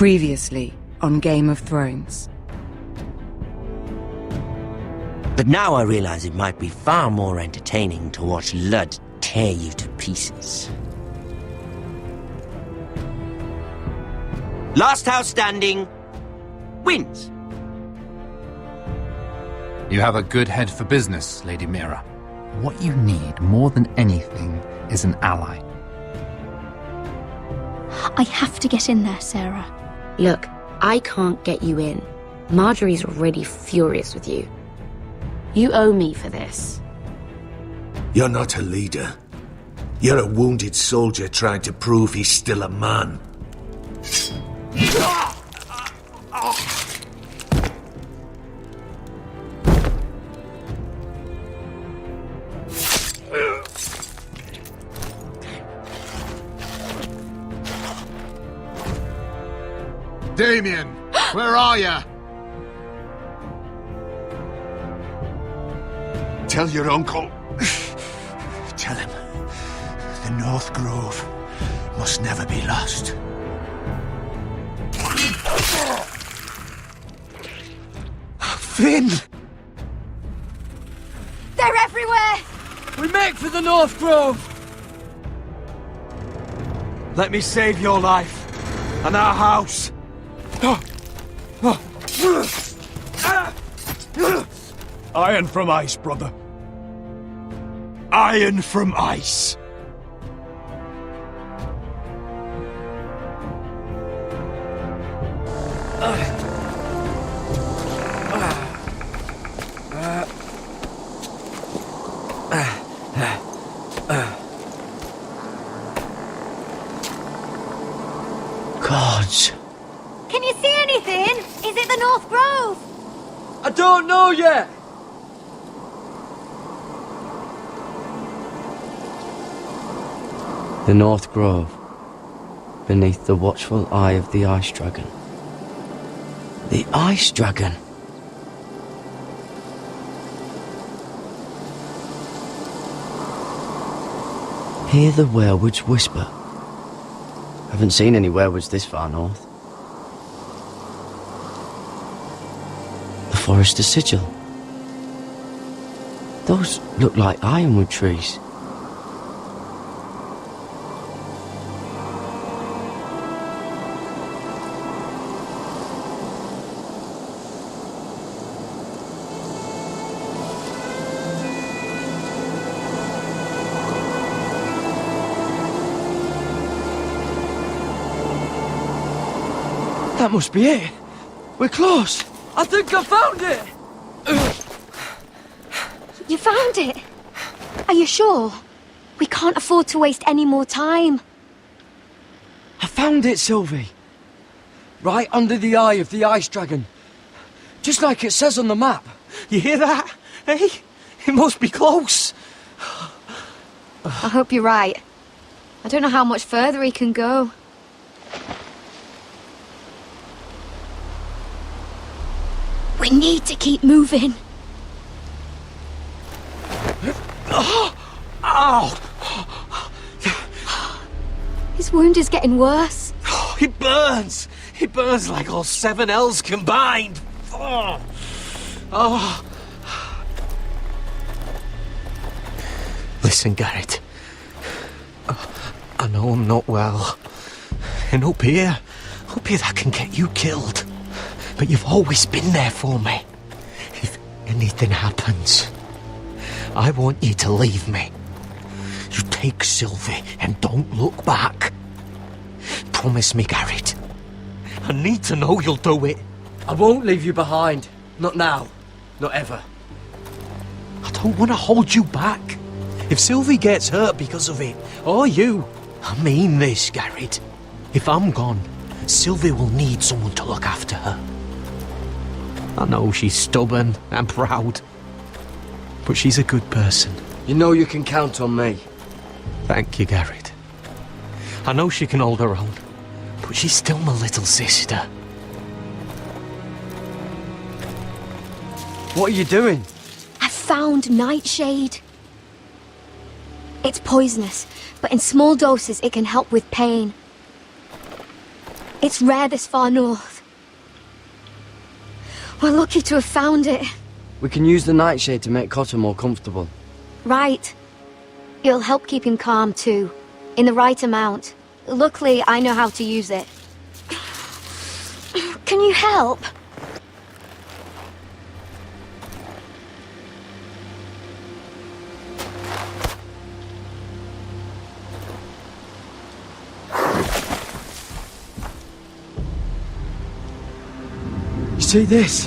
Previously on Game of Thrones. But now I realize it might be far more entertaining to watch Ludd tear you to pieces. Last house standing wins. You have a good head for business, Lady Mira. What you need more than anything is an ally. I have to get in there, Sarah. Look, I can't get you in. Marjorie's already furious with you. You owe me for this. You're not a leader. You're a wounded soldier trying to prove he's still a man. Damien, where are you? Tell your uncle. Tell him the North Grove must never be lost. Finn! They're everywhere! We make for the North Grove! Let me save your life and our house. Iron from ice, brother. Iron from ice. Gods. Can you see anything? Is it the North Grove? I don't know yet! The North Grove, beneath the watchful eye of the Ice Dragon. The Ice Dragon. Hear the werewoods whisper. Haven't seen any werewoods this far north. The Forester Sigil. Those look like ironwood trees. That must be it. We're close. I think I found it. You found it? Are you sure? We can't afford to waste any more time. I found it, Sylvie. Right under the eye of the Ice Dragon. Just like it says on the map. You hear that? Hey? It must be close. I hope you're right. I don't know how much further he can go. We need to keep moving. Ow! His wound is getting worse. It burns! It burns like all 7 L's combined! Oh. Listen, Garrett. I know I'm not well. And up here that can get you killed. But you've always been there for me. If anything happens, I want you to leave me. You take Sylvie and don't look back. Promise me, Garrett. I need to know you'll do it. I won't leave you behind. Not now. Not ever. I don't want to hold you back. If Sylvie gets hurt because of it, or you, I mean this, Garrett. If I'm gone, Sylvie will need someone to look after her. I know she's stubborn and proud, but she's a good person. You know you can count on me. Thank you, Garrett. I know she can hold her own, but she's still my little sister. What are you doing? I found Nightshade. It's poisonous, but in small doses it can help with pain. It's rare this far north. We're lucky to have found it. We can use the nightshade to make Cotter more comfortable. Right. It'll help keep him calm, too. In the right amount. Luckily, I know how to use it. Can you help? You see this?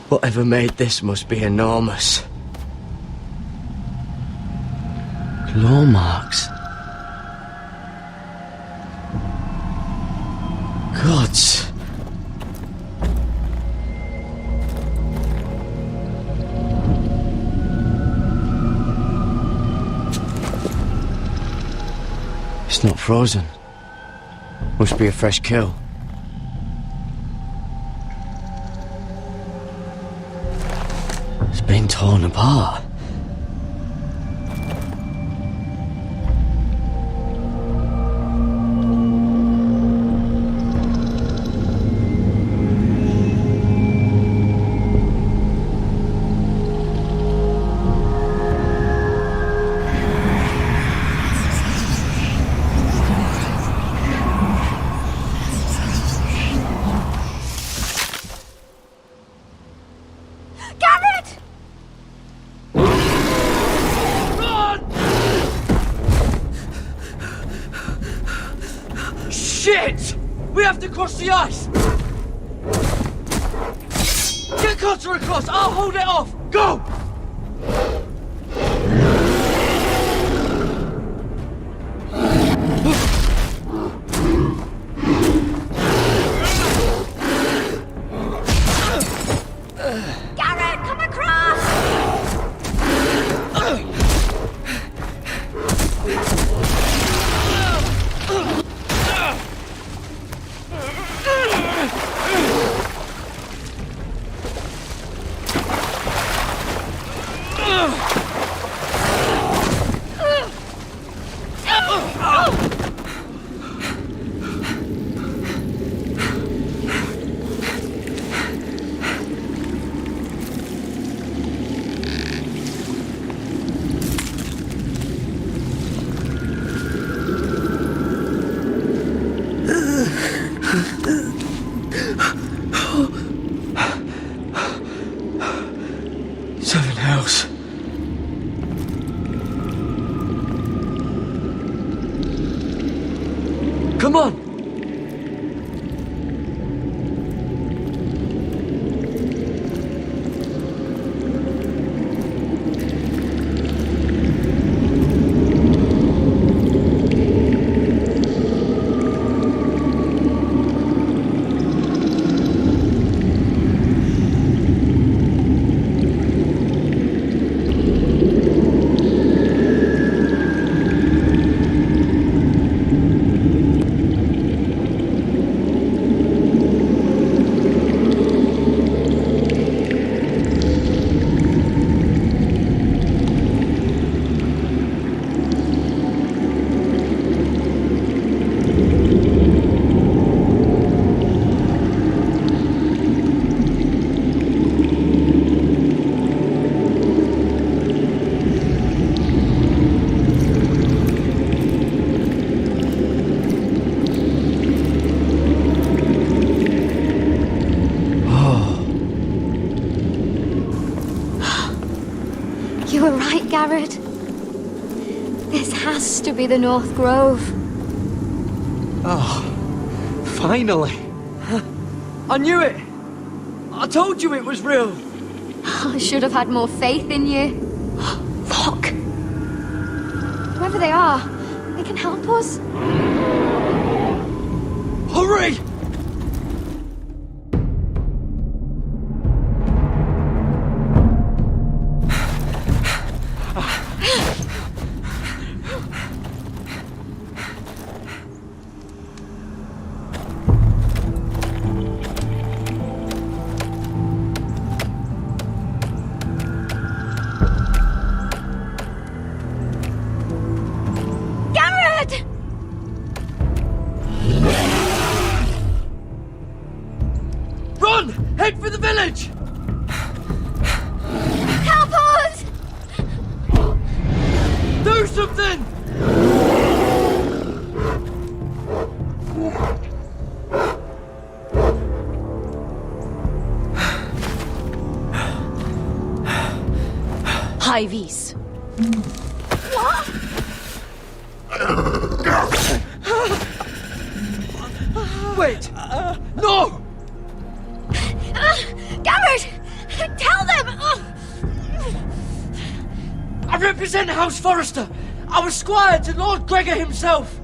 Whatever made this must be enormous. Claw marks. Gods. It's not frozen. Must be a fresh kill. It's been torn apart. Garrett! Shit! We have to cross the ice! Get Cotter across! I'll hold it off! Go! Garrett, come across! Seven hells. Come on! You were right, Garrett. This has to be the North Grove. Oh, finally. I knew it! I told you it was real! I should have had more faith in you. Look! Whoever they are, they can help us. Hurry! something! High vis. Wait! No! Garrett! Tell them! I represent House Forrester! I was squire to Lord Gregor himself!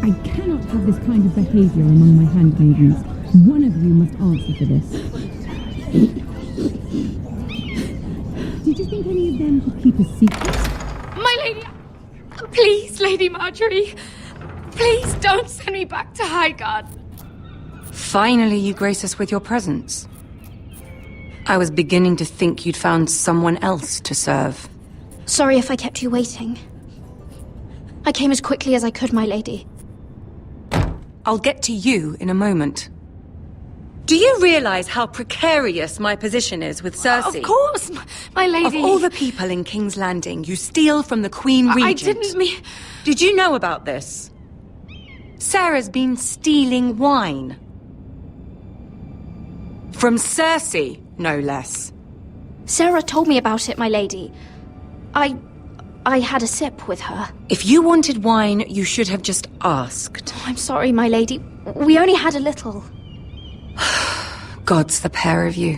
I cannot have this kind of behavior among my handmaidens. One of you must answer for this. Did you think any of them could keep a secret? My lady... Please, Lady Marjorie. Please don't send me back to Highgarden. Finally, you grace us with your presence. I was beginning to think you'd found someone else to serve. Sorry if I kept you waiting. I came as quickly as I could, my lady. I'll get to you in a moment. Do you realize how precarious my position is with Cersei? Of course, my lady. Of all the people in King's Landing, you steal from the Queen Regent. I didn't mean... Did you know about this? Sarah's been stealing wine. From Cersei, no less. Sarah told me about it, my lady. I had a sip with her. If you wanted wine, you should have just asked. Oh, I'm sorry, my lady. We only had a little. Gods, the pair of you.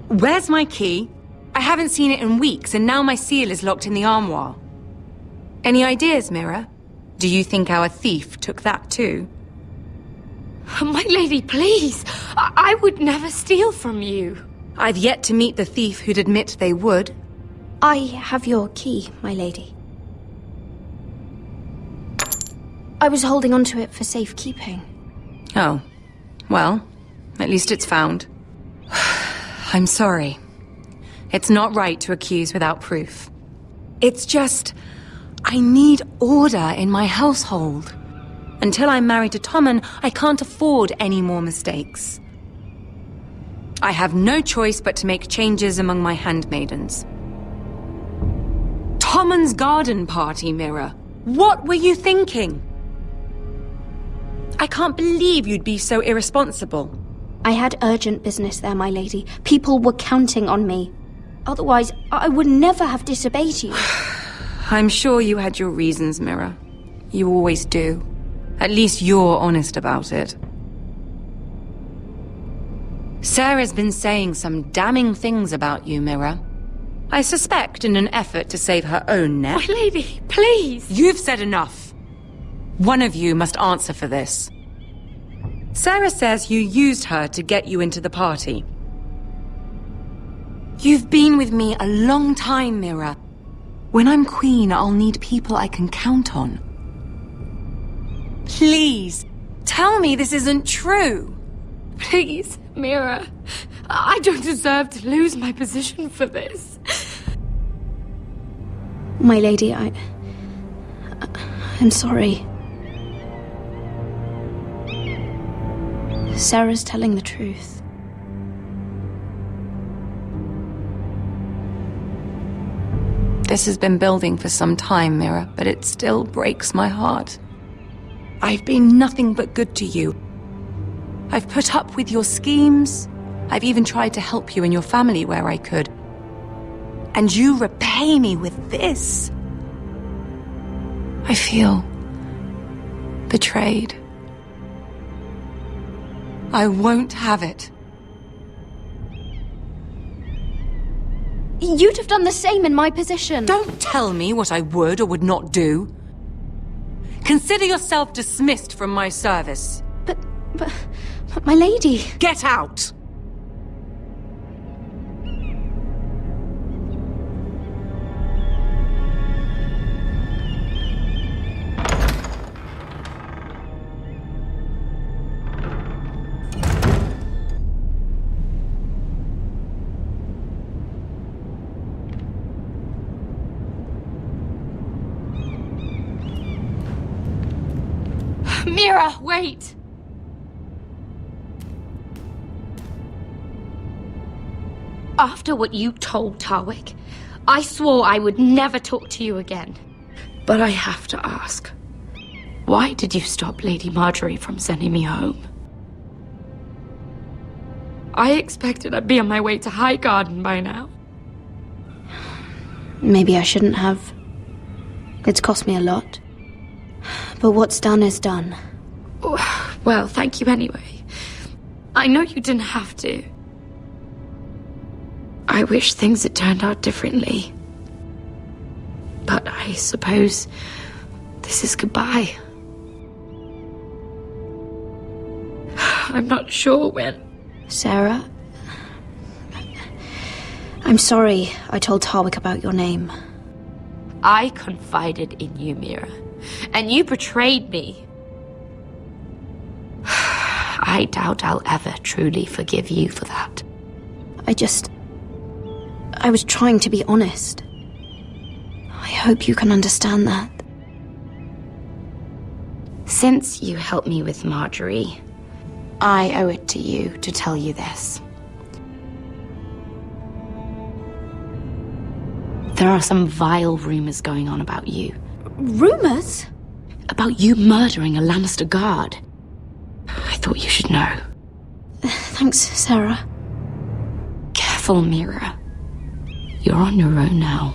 Where's my key? I haven't seen it in weeks, and now my seal is locked in the armoire. Any ideas, Mira? Do you think our thief took that too? My lady, please. I would never steal from you. I've yet to meet the thief who'd admit they would. I have your key, my lady. I was holding onto it for safekeeping. Oh. Well, at least it's found. I'm sorry. It's not right to accuse without proof. It's just... I need order in my household. Until I'm married to Tommen, I can't afford any more mistakes. I have no choice but to make changes among my handmaidens. Tommen's garden party, Mira. What were you thinking? I can't believe you'd be so irresponsible. I had urgent business there, my lady. People were counting on me. Otherwise, I would never have disobeyed you. I'm sure you had your reasons, Mira. You always do. At least you're honest about it. Sarah's been saying some damning things about you, Mira. I suspect in an effort to save her own neck. My lady, please! You've said enough. One of you must answer for this. Sarah says you used her to get you into the party. You've been with me a long time, Mira. When I'm queen, I'll need people I can count on. Please, tell me this isn't true. Please, Mira. I don't deserve to lose my position for this. My lady, I'm sorry. Sarah's telling the truth. This has been building for some time, Mira, but it still breaks my heart. I've been nothing but good to you. I've put up with your schemes. I've even tried to help you and your family where I could. And you repay me with this. I feel betrayed. I won't have it. You'd have done the same in my position. Don't tell me what I would or would not do. Consider yourself dismissed from my service. But my lady... Get out! Mira, wait! After what you told Tarwick, I swore I would never talk to you again. But I have to ask, why did you stop Lady Marjorie from sending me home? I expected I'd be on my way to Highgarden by now. Maybe I shouldn't have. It's cost me a lot. But what's done is done. Well, thank you anyway. I know you didn't have to. I wish things had turned out differently. But I suppose this is goodbye. I'm not sure when. Sarah? I'm sorry I told Tarwick about your name. I confided in you, Mira. And you betrayed me. I doubt I'll ever truly forgive you for that. I was trying to be honest. I hope you can understand that. Since you helped me with Marjorie, I owe it to you to tell you this. There are some vile rumors going on about you. Rumors? About you murdering a Lannister guard. I thought you should know. Thanks, Sarah. Careful, Mira. You're on your own now.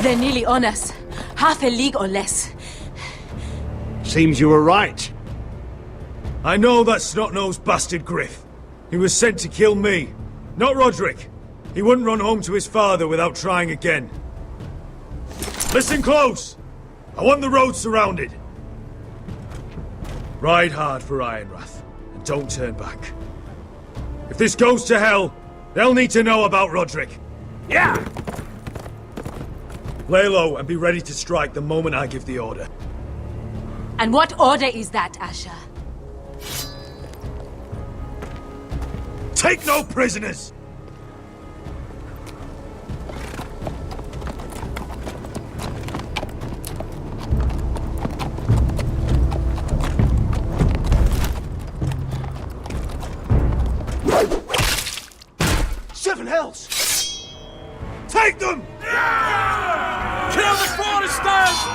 They're nearly on us. Half a league or less. Seems you were right. I know that snot-nosed bastard Griff. He was sent to kill me, not Roderick. He wouldn't run home to his father without trying again. Listen close! I want the road surrounded. Ride hard for Ironrath, and don't turn back. If this goes to hell, they'll need to know about Roderick. Yeah! Lay low and be ready to strike the moment I give the order. And what order is that, Asher? Take no prisoners! Seven hells! Take them! Kill the Foresters!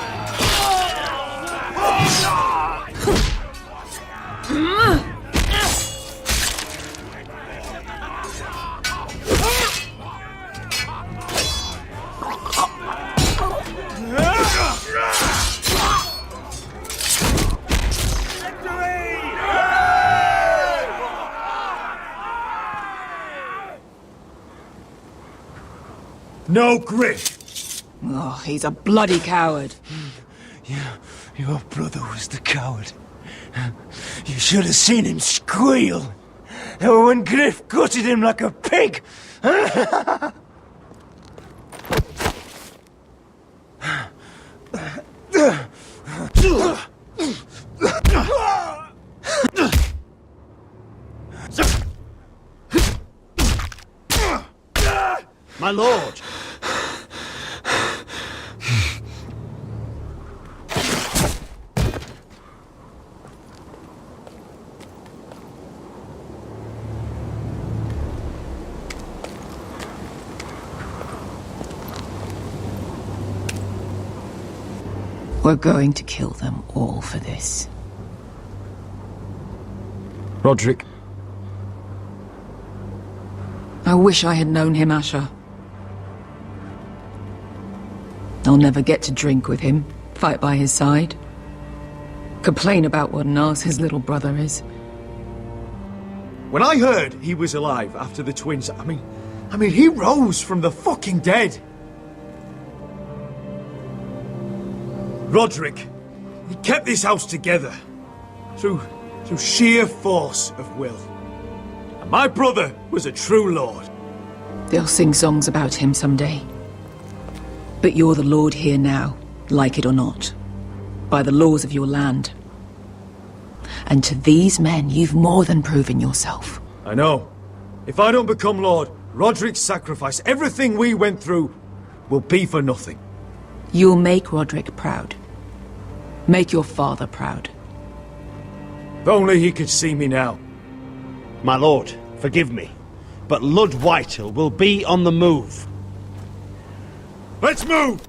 No Griff! Oh, he's a bloody coward. Your brother was the coward. You should have seen him squeal when Griff gutted him like a pig. My lord! We're going to kill them all for this. Roderick. I wish I had known him, Asher. I'll never get to drink with him, fight by his side, complain about what an arse his little brother is. When I heard he was alive after the twins, I mean, he rose from the fucking dead. Roderick, he kept this house together through sheer force of will. And my brother was a true lord. They'll sing songs about him someday. But you're the lord here now, like it or not, by the laws of your land. And to these men, you've more than proven yourself. I know. If I don't become lord, Roderick's sacrifice, everything we went through, will be for nothing. You'll make Roderick proud. Make your father proud. If only he could see me now. My lord, forgive me, but Lud Whitehill will be on the move. Let's move!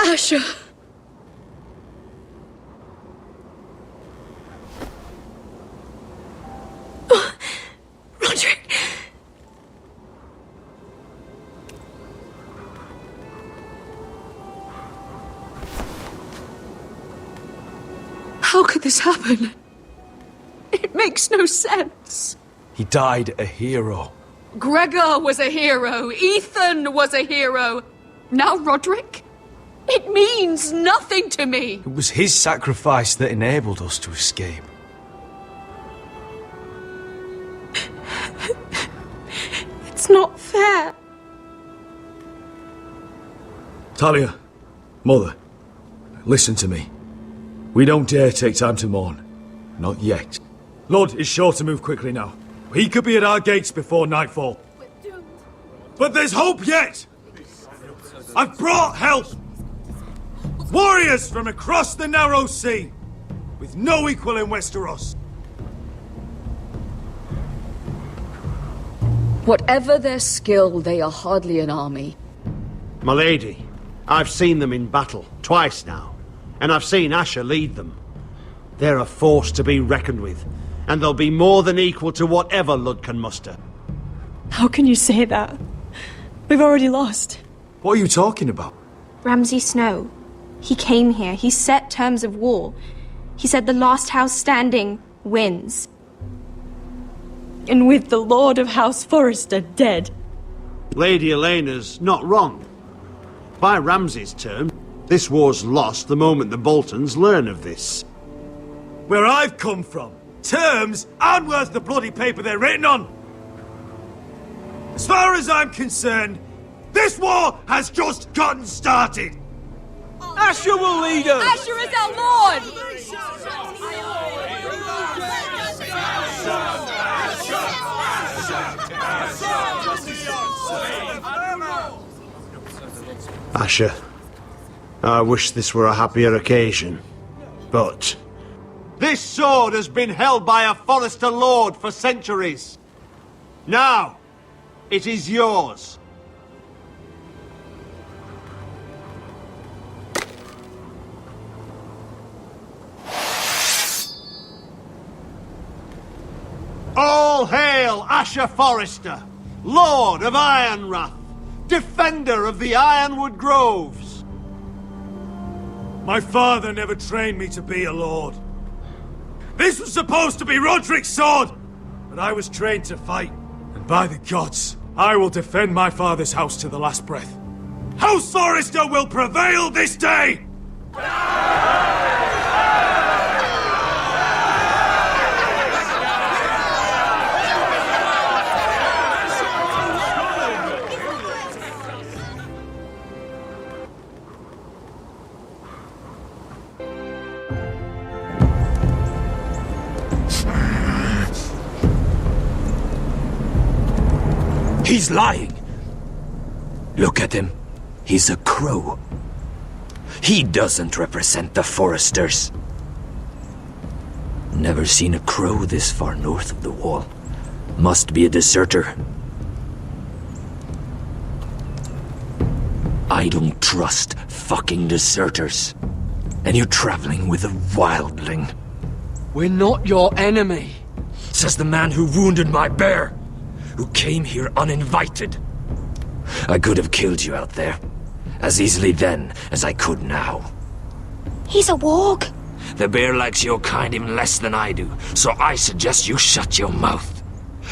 Asher! Oh, Roderick! How could this happen? It makes no sense. He died a hero. Gregor was a hero. Ethan was a hero. Now Roderick? It means nothing to me. It was his sacrifice that enabled us to escape. It's not fair. Talia, Mother, listen to me. We don't dare take time to mourn. Not yet. Lud is sure to move quickly now. He could be at our gates before nightfall. But there's hope yet! I've brought help! Warriors from across the narrow sea, with no equal in Westeros. Whatever their skill, they are hardly an army. My lady, I've seen them in battle, twice now, and I've seen Asher lead them. They're a force to be reckoned with, and they'll be more than equal to whatever Lud can muster. How can you say that? We've already lost. What are you talking about? Ramsay Snow. He came here, he set terms of war. He said the last house standing wins. And with the Lord of House Forrester dead. Lady Elena's not wrong. By Ramsay's term, this war's lost the moment the Boltons learn of this. Where I've come from, terms aren't worth the bloody paper they're written on. As far as I'm concerned, this war has just gotten started. Asher will lead us! Asher is our lord! Asher, I wish this were a happier occasion, but... This sword has been held by a Forrester Lord for centuries. Now, it is yours. All hail Asher Forrester, Lord of Ironrath, defender of the Ironwood Groves. My father never trained me to be a lord. This was supposed to be Roderick's sword, but I was trained to fight. And by the gods, I will defend my father's house to the last breath. House Forrester will prevail this day! He's lying. Look at him. He's a crow. He doesn't represent the Foresters. Never seen a crow this far north of the wall. Must be a deserter. I don't trust fucking deserters. And you're traveling with a wildling. We're not your enemy. Says the man who wounded my bear. Who came here uninvited. I could have killed you out there. As easily then as I could now. He's a warg. The bear likes your kind even less than I do, so I suggest you shut your mouth.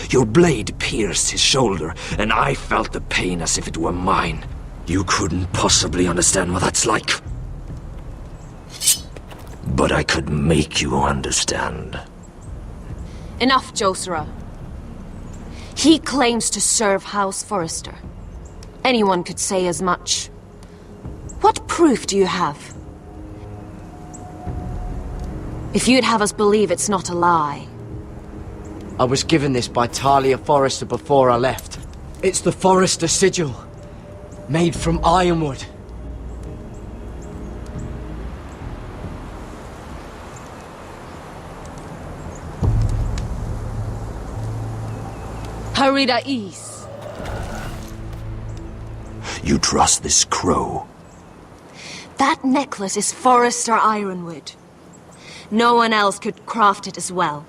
Your blade pierced his shoulder, and I felt the pain as if it were mine. You couldn't possibly understand what that's like. But I could make you understand. Enough, Josera. He claims to serve House Forrester. Anyone could say as much. What proof do you have? If you'd have us believe it's not a lie. I was given this by Talia Forrester before I left. It's the Forrester sigil, made from ironwood. Harida East. You trust this crow? That necklace is Forrester Ironwood. No one else could craft it as well.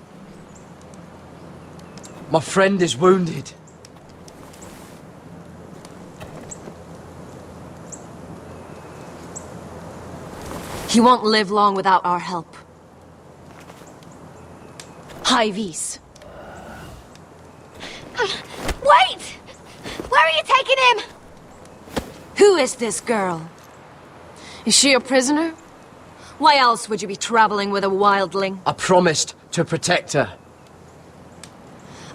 My friend is wounded. He won't live long without our help. High Vis. Wait! Where are you taking him? Who is this girl? Is she a prisoner? Why else would you be traveling with a wildling? I promised to protect her.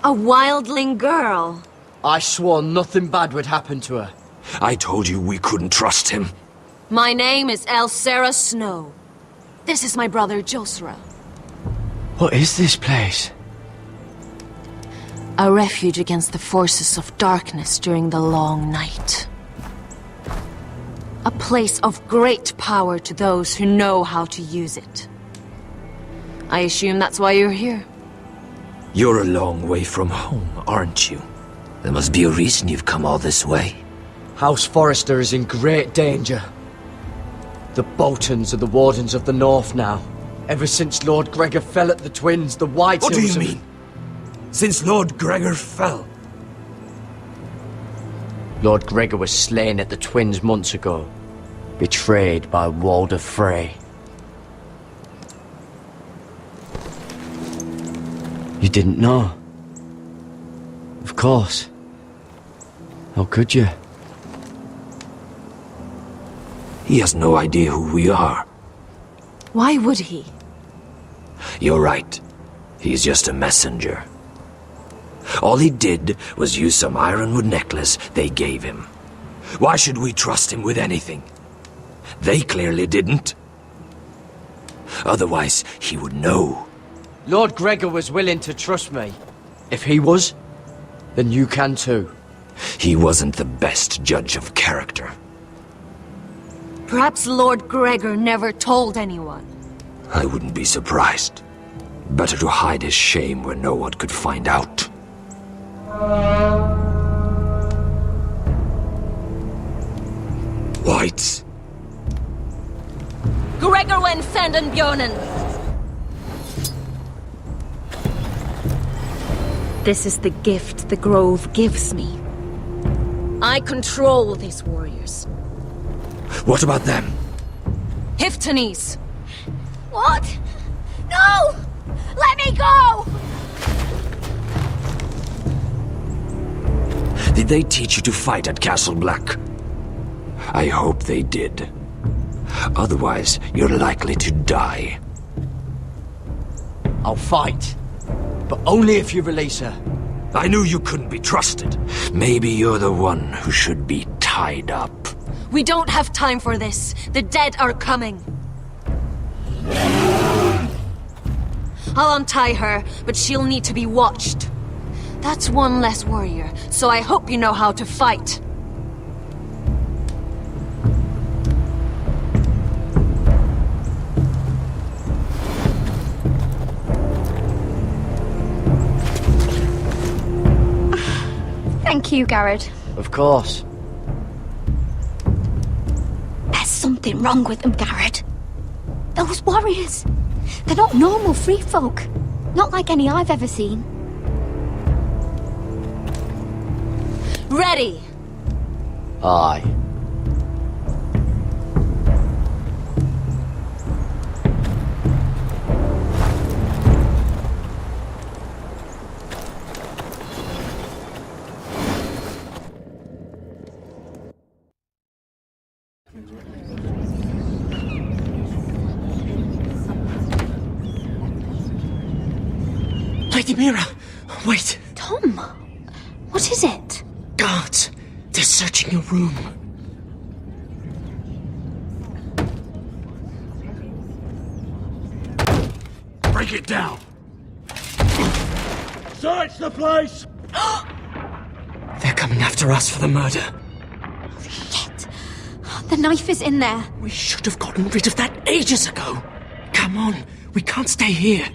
A wildling girl? I swore nothing bad would happen to her. I told you we couldn't trust him. My name is Elsera Snow. This is my brother Josera. What is this place? A refuge against the forces of darkness during the long night. A place of great power to those who know how to use it. I assume that's why you're here. You're a long way from home, aren't you? There must be a reason you've come all this way. House Forrester is in great danger. The Boltons are the Wardens of the North now. Ever since Lord Gregor fell at the Twins, the White What do you Hills mean? Since Lord Gregor fell? Lord Gregor was slain at the Twins months ago. Betrayed by Walder Frey. You didn't know? Of course. How could you? He has no idea who we are. Why would he? You're right. He's just a messenger. All he did was use some ironwood necklace they gave him. Why should we trust him with anything? They clearly didn't. Otherwise, he would know. Lord Gregor was willing to trust me. If he was, then you can too. He wasn't the best judge of character. Perhaps Lord Gregor never told anyone. I wouldn't be surprised. Better to hide his shame where no one could find out. Whites. Gregor wen fanden Björnen. This is the gift the Grove gives me. I control these warriors. What about them? Hiftanes. What? No! Let me go! Did they teach you to fight at Castle Black? I hope they did. Otherwise, you're likely to die. I'll fight. But only if you release her. I knew you couldn't be trusted. Maybe you're the one who should be tied up. We don't have time for this. The dead are coming. I'll untie her, but she'll need to be watched. That's one less warrior, so I hope you know how to fight. Thank you, Garrett. Of course. There's something wrong with them, Garrett. Those warriors. They're not normal free folk. Not like any I've ever seen. Ready! Aye. Lady Mira, wait. Tom, what is it? Guards. They're searching your room. Break it down. Search the place! They're coming after us for the murder. Shit. The knife is in there. We should have gotten rid of that ages ago. Come on, we can't stay here.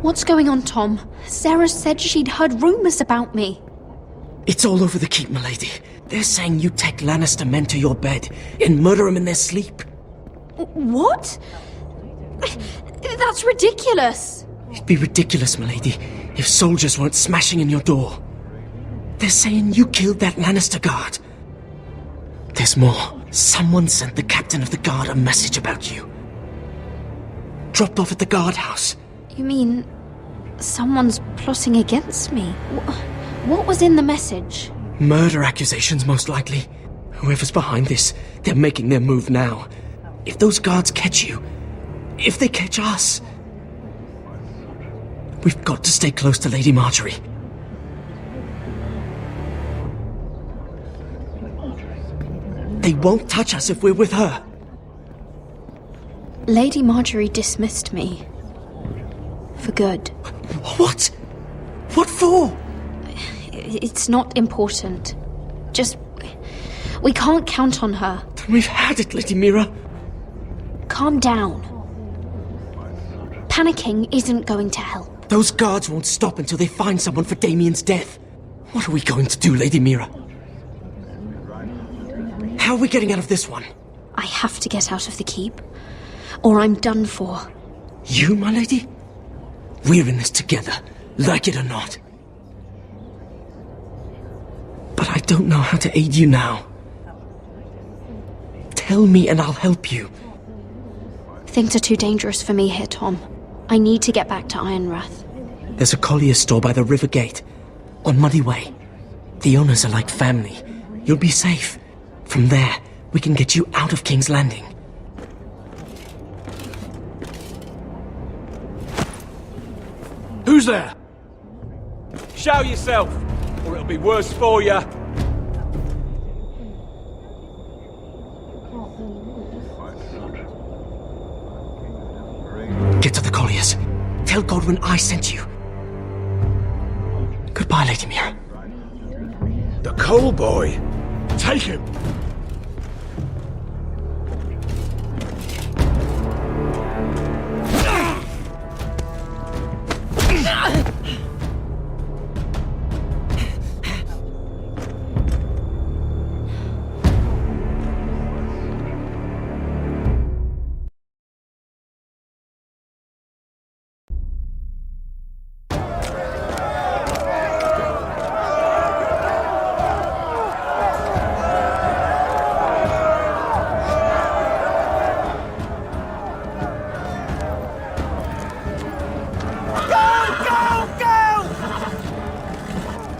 What's going on, Tom? Sarah said she'd heard rumors about me. It's all over the keep, milady. They're saying you take Lannister men to your bed and murder them in their sleep. What? That's ridiculous. It'd be ridiculous, milady, if soldiers weren't smashing in your door. They're saying you killed that Lannister guard. There's more. Someone sent the captain of the guard a message about you. Dropped off at the guardhouse. You mean someone's plotting against me? What was in the message? Murder accusations, most likely. Whoever's behind this, they're making their move now. If those guards catch you, if they catch us, we've got to stay close to Lady Marjorie. They won't touch us if we're with her. Lady Marjorie dismissed me. For good. What? What for? It's not important. Just... we can't count on her. Then we've had it, Lady Mira. Calm down. Panicking isn't going to help. Those guards won't stop until they find someone for Damien's death. What are we going to do, Lady Mira? How are we getting out of this one? I have to get out of the keep, or I'm done for. You, my lady? We're in this together, like it or not. But I don't know how to aid you now. Tell me and I'll help you. Things are too dangerous for me here, Tom. I need to get back to Ironrath. There's a collier's store by the river gate, on Muddy Way. The owners are like family. You'll be safe. From there, we can get you out of King's Landing. Who's there? Show yourself, or it'll be worse for you. Get to the colliers. Tell Godwin I sent you. Goodbye, Lady Mira. The Coal Boy. Take him!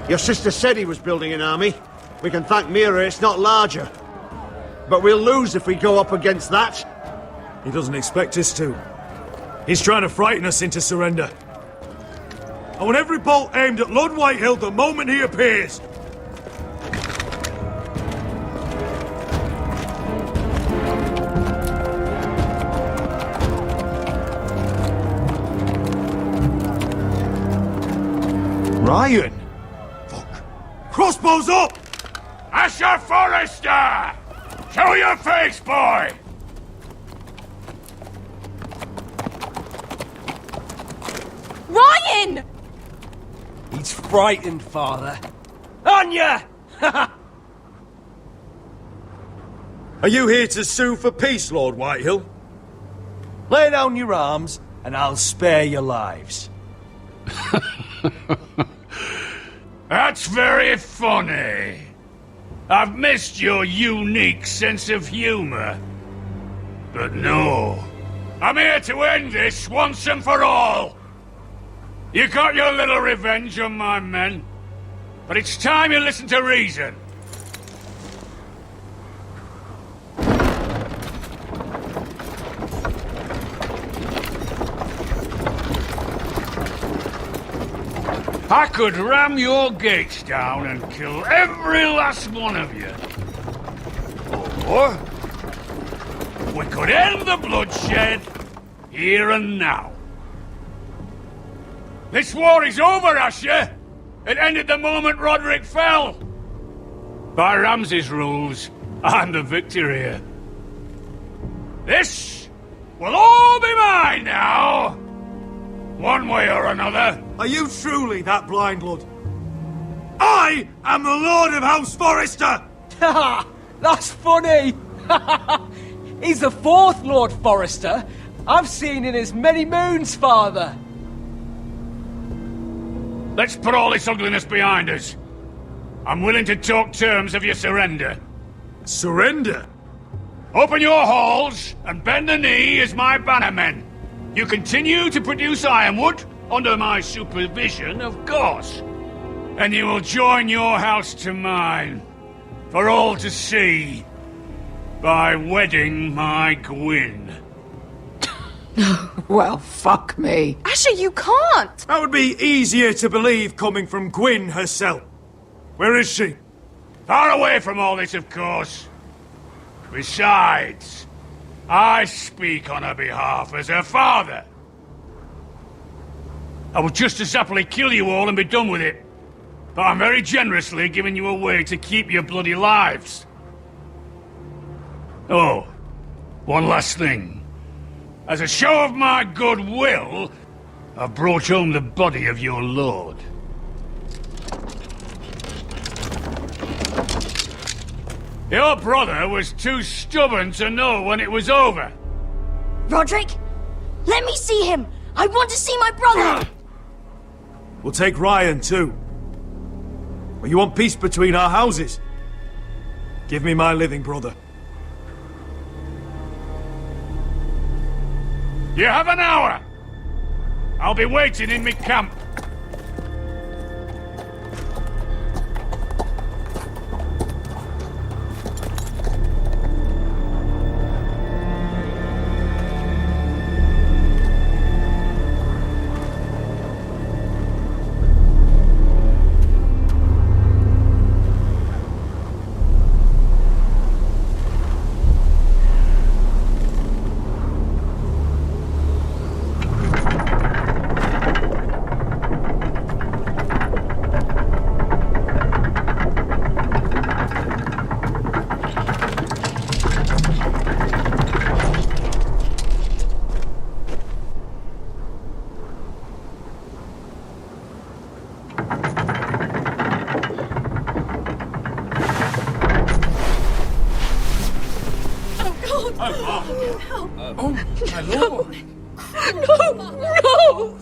Your sister said he was building an army. We can thank Mira it's not larger. But we'll lose if we go up against that. He doesn't expect us to. He's trying to frighten us into surrender. I want every bolt aimed at Lord Whitehill the moment he appears. Ryan! Crossbows up! Asher Forrester! Show your face, boy! Ryan! He's frightened, Father. On ya! Are you here to sue for peace, Lord Whitehill? Lay down your arms, and I'll spare your lives. That's very funny. I've missed your unique sense of humor. But no. I'm here to end this once and for all. You got your little revenge on my men. But it's time you listen to reason. I could ram your gates down and kill every last one of you. Or we could end the bloodshed here and now. This war is over, Asher. It ended the moment Roderick fell. By Ramsay's rules, I'm the victor here. This will all be mine now. One way or another. Are you truly that blind, Lord? I am the Lord of House Forrester! Ha! That's funny! He's the fourth Lord Forrester I've seen in as many moons, Father. Let's put all this ugliness behind us. I'm willing to talk terms of your surrender. Surrender? Open your halls and bend the knee as my bannermen. You continue to produce ironwood, under my supervision, of course. And you will join your house to mine, for all to see, by wedding my Gwyn. Well, fuck me. Asher, you can't! That would be easier to believe coming from Gwyn herself. Where is she? Far away from all this, of course. Besides, I speak on her behalf as her father. I would just as happily kill you all and be done with it. But I'm very generously giving you a way to keep your bloody lives. Oh, one last thing. As a show of my goodwill, I've brought home the body of your lord. Your brother was too stubborn to know when it was over. Roderick, let me see him! I want to see my brother! We'll take Ryan, too. But you want peace between our houses? Give me my living brother. You have an hour! I'll be waiting in my camp. My lord! No! No!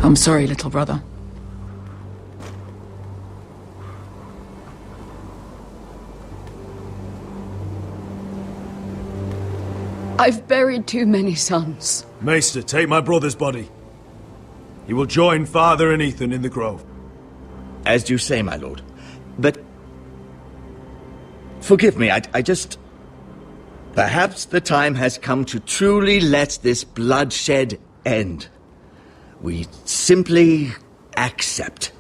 I'm sorry, little brother. I've buried too many sons. Maester, take my brother's body. He will join Father and Ethan in the grove. As you say, my lord. But... forgive me, I just... Perhaps the time has come to truly let this bloodshed end. We simply accept.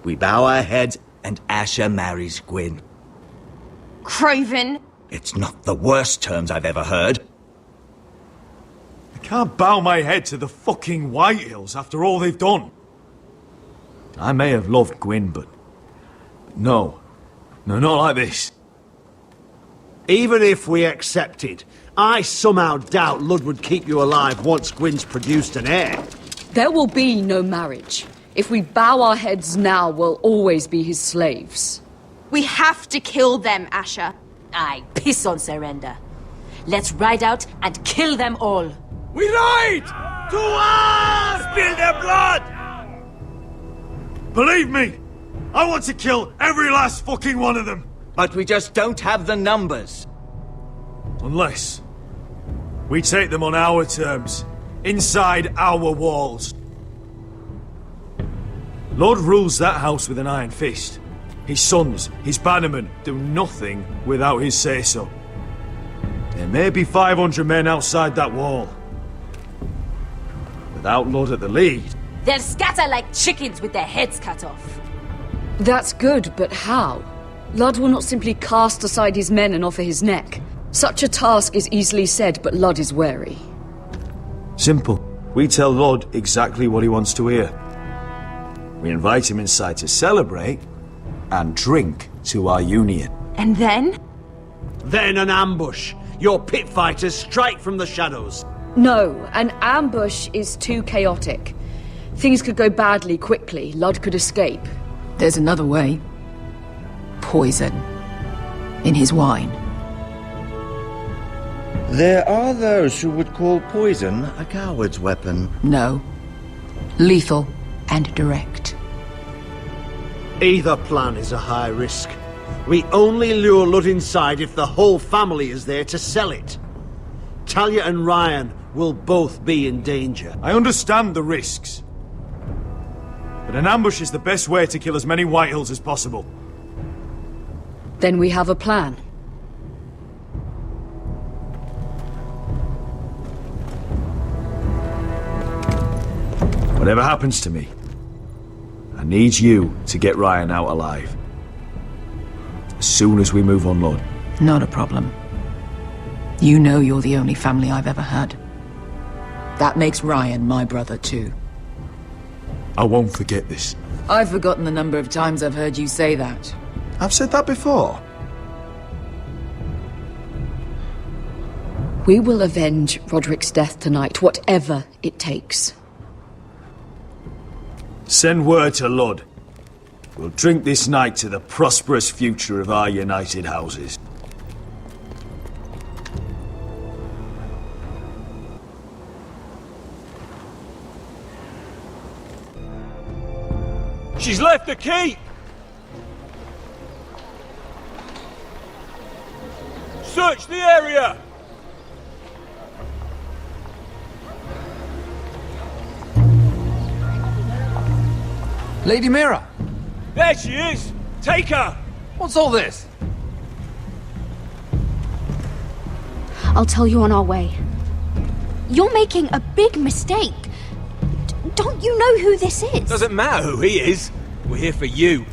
We bow our heads and Asher marries Gwyn. Craven! It's not the worst terms I've ever heard. I can't bow my head to the fucking Whitehills after all they've done. I may have loved Gwyn, but... No. No, not like this. Even if we accepted, I somehow doubt Lud would keep you alive once Gwyn's produced an heir. There will be no marriage. If we bow our heads now, we'll always be his slaves. We have to kill them, Asher. Aye, piss on surrender. Let's ride out and kill them all. We ride! To arms! Spill their blood! Believe me, I want to kill every last fucking one of them. But we just don't have the numbers. Unless we take them on our terms, inside our walls. Lord rules that house with an iron fist. His sons, his bannermen, do nothing without his say-so. There may be 500 men outside that wall. Without Lord at the lead... They'll scatter like chickens with their heads cut off. That's good, but how? Lud will not simply cast aside his men and offer his neck. Such a task is easily said, but Lud is wary. Simple. We tell Lord exactly what he wants to hear. We invite him inside to celebrate and drink to our union. And then? Then an ambush. Your pit fighters strike from the shadows. No, an ambush is too chaotic. Things could go badly quickly. Lud could escape. There's another way. Poison. In his wine. There are those who would call poison a coward's weapon. No. Lethal and direct. Either plan is a high risk. We only lure Lud inside if the whole family is there to sell it. Talia and Ryan will both be in danger. I understand the risks. But an ambush is the best way to kill as many Whitehills as possible. Then we have a plan. Whatever happens to me, I need you to get Ryan out alive. As soon as we move on, Lord. Not a problem. You know you're the only family I've ever had. That makes Ryan my brother too. I won't forget this. I've forgotten the number of times I've heard you say that. I've said that before. We will avenge Roderick's death tonight, whatever it takes. Send word to Lud. We'll drink this night to the prosperous future of our united houses. She's left the keep! Search the area! Lady Mira! There she is! Take her! What's all this? I'll tell you on our way. You're making a big mistake. Don't you know who this is? Doesn't matter who he is. We're here for you.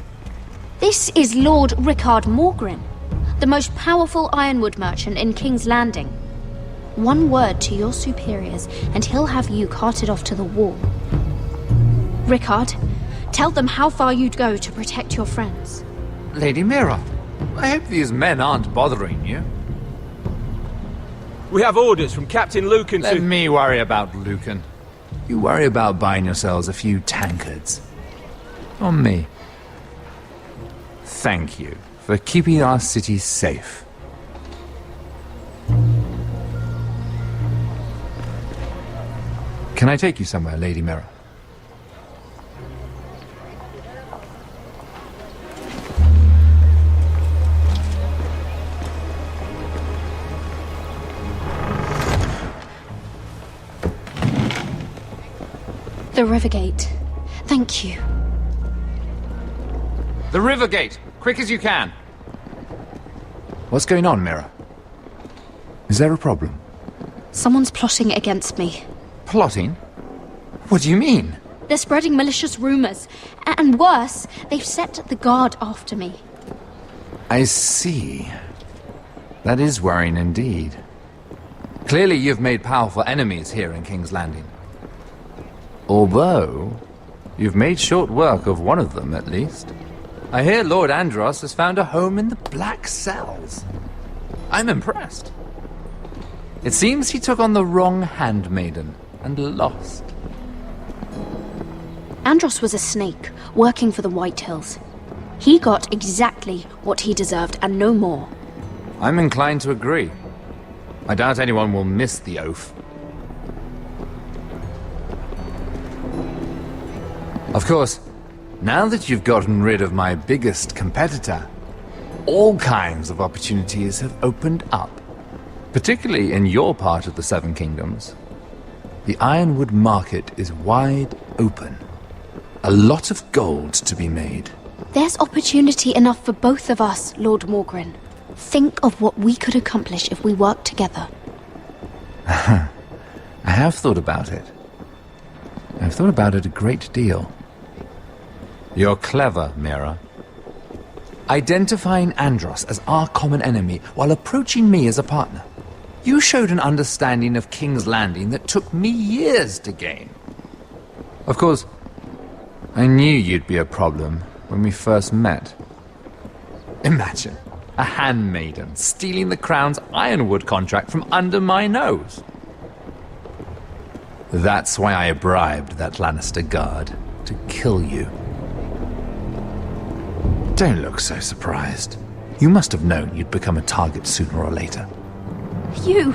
This is Lord Rickard Morgrim, the most powerful ironwood merchant in King's Landing. One word to your superiors, and he'll have you carted off to the wall. Rickard, tell them how far you'd go to protect your friends. Lady Mira, I hope these men aren't bothering you. We have orders from Captain Lucan Let to... me worry about Lucan. You worry about buying yourselves a few tankards. On me. Thank you for keeping our city safe. Can I take you somewhere, Lady Mira? The river gate. Thank you. The river gate! Quick as you can! What's going on, Mira? Is there a problem? Someone's plotting against me. Plotting? What do you mean? They're spreading malicious rumors. And worse, they've set the guard after me. I see. That is worrying indeed. Clearly you've made powerful enemies here in King's Landing. Although, you've made short work of one of them, at least. I hear Lord Andros has found a home in the Black Cells. I'm impressed. It seems he took on the wrong handmaiden and lost. Andros was a snake, working for the White Hills. He got exactly what he deserved and no more. I'm inclined to agree. I doubt anyone will miss the oath. Of course, now that you've gotten rid of my biggest competitor, all kinds of opportunities have opened up. Particularly in your part of the Seven Kingdoms. The Ironwood market is wide open. A lot of gold to be made. There's opportunity enough for both of us, Lord Morgren. Think of what we could accomplish if we worked together. I have thought about it. I've thought about it a great deal. You're clever, Mira. Identifying Andros as our common enemy while approaching me as a partner. You showed an understanding of King's Landing that took me years to gain. Of course, I knew you'd be a problem when we first met. Imagine a handmaiden stealing the Crown's Ironwood contract from under my nose. That's why I bribed that Lannister guard to kill you. Don't look so surprised. You must have known you'd become a target sooner or later. You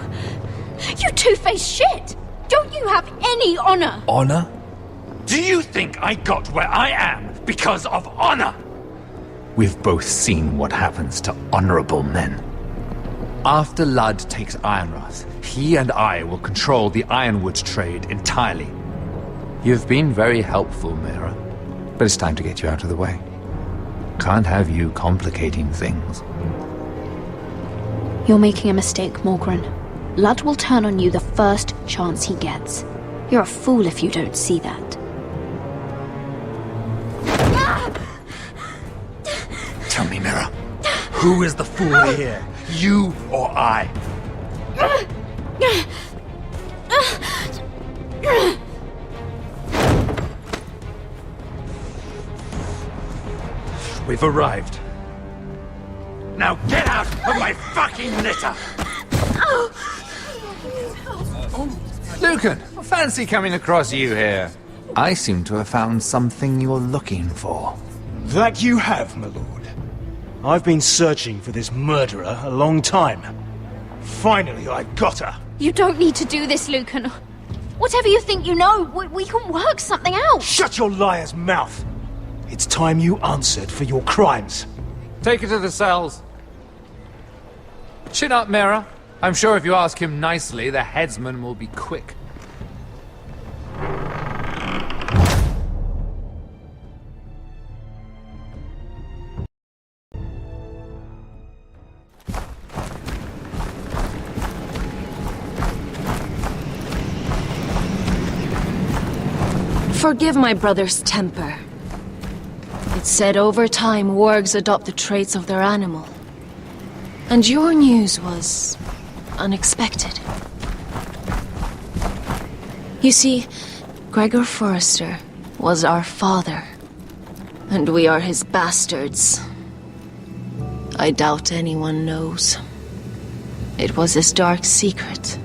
two-faced shit! Don't you have any honor? Honor? Do you think I got where I am because of honor? We've both seen what happens to honorable men. After Ludd takes Ironrath, he and I will control the Ironwood trade entirely. You've been very helpful, Mira, but it's time to get you out of the way. Can't have you complicating things. You're making a mistake, Morgren. Ludd will turn on you the first chance he gets. You're a fool if you don't see that. Tell me, Mira, who is the fool here? You or I? We've arrived. Now get out of my fucking litter! Lucan, fancy coming across you here. I seem to have found something you're looking for. That you have, my lord. I've been searching for this murderer a long time. Finally, I've got her. You don't need to do this, Lucan. Whatever you think you know, we can work something out. Shut your liar's mouth! It's time you answered for your crimes. Take her to the cells. Chin up, Mira. I'm sure if you ask him nicely, the headsman will be quick. Forgive my brother's temper. It's said over time wargs adopt the traits of their animal. And your news was unexpected. You see, Gregor Forrester was our father, and we are his bastards. I doubt anyone knows. It was his dark secret.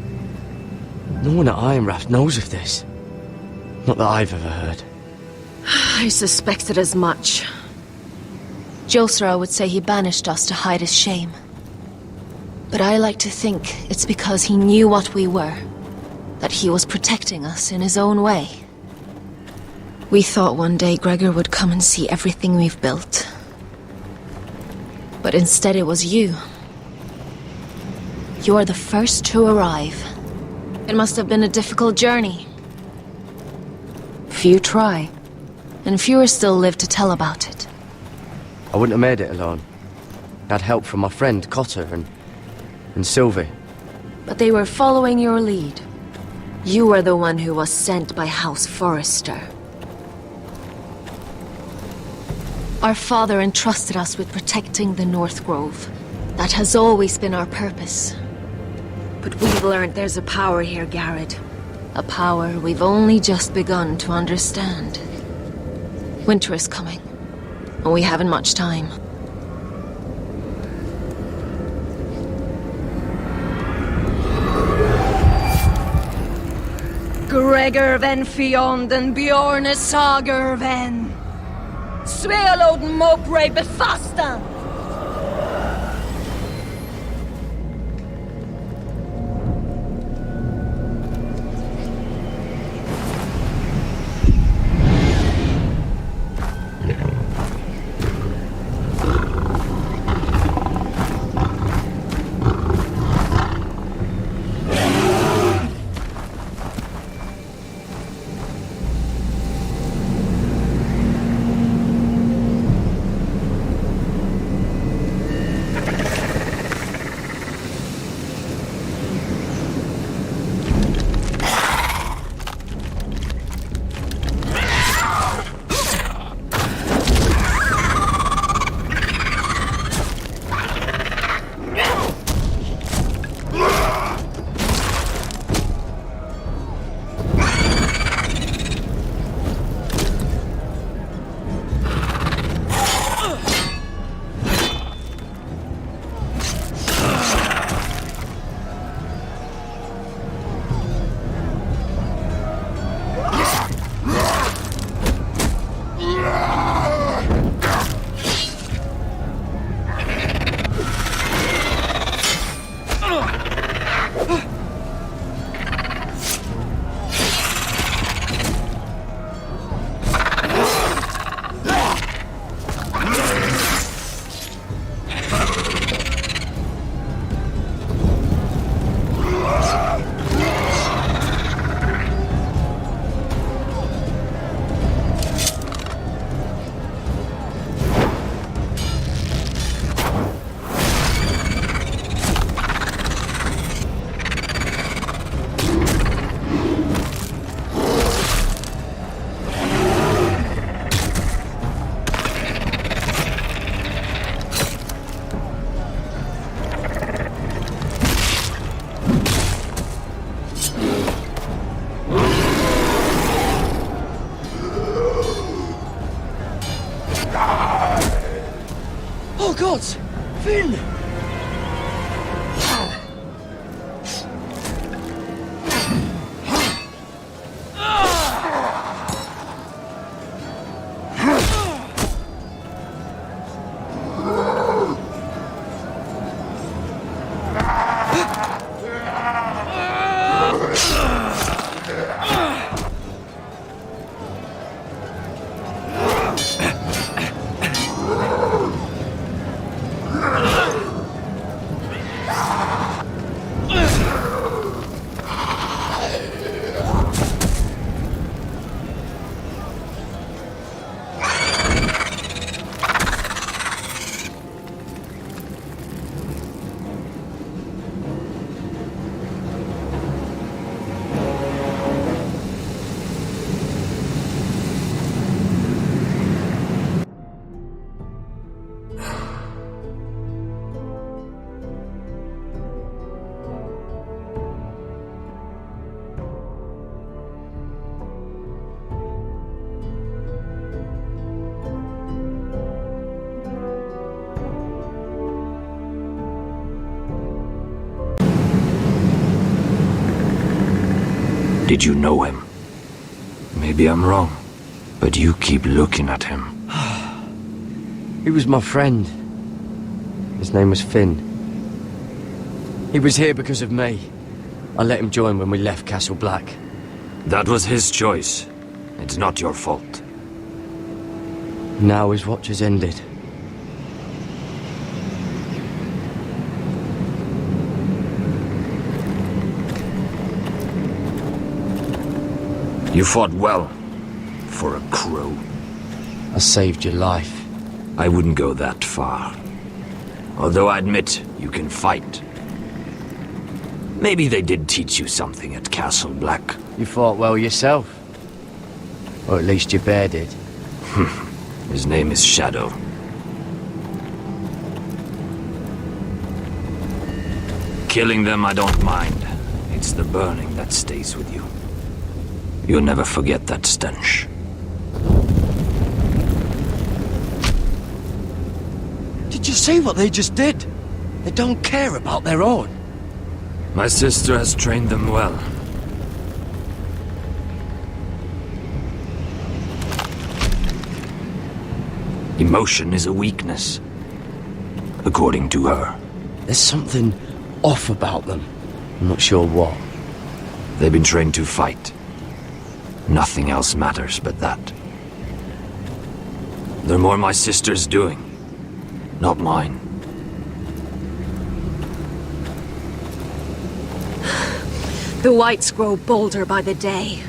No one at Ironrath knows of this. Not that I've ever heard. I suspected as much. Josra would say he banished us to hide his shame. But I like to think it's because he knew what we were. That he was protecting us in his own way. We thought one day Gregor would come and see everything we've built. But instead it was you. You're the first to arrive. It must have been a difficult journey. Few try, and fewer still live to tell about it. I wouldn't have made it alone. I had help from my friend Cotter and Sylvie. But they were following your lead. You were the one who was sent by House Forrester. Our father entrusted us with protecting the North Grove. That has always been our purpose. But we've learned there's a power here, Garrett. A power we've only just begun to understand. Winter is coming, and we haven't much time. Gregor ven Fionden Bjorne Sager ven Svealoden Mopre befastan. Oh gods! Finn! Did you know him? Maybe I'm wrong, but you keep looking at him. He was my friend. His name was Finn. He was here because of me. I let him join when we left Castle Black. That was his choice. It's not your fault. Now his watch has ended. You fought well, for a crow. I saved your life. I wouldn't go that far. Although I admit, you can fight. Maybe they did teach you something at Castle Black. You fought well yourself. Or at least your bear did. His name is Shadow. Killing them I don't mind. It's the burning that stays with you. You'll never forget that stench. Did you see what they just did? They don't care about their own. My sister has trained them well. Emotion is a weakness, according to her. There's something off about them. I'm not sure what. They've been trained to fight. Nothing else matters but that. They're more my sister's doing, not mine. The Whites grow bolder by the day.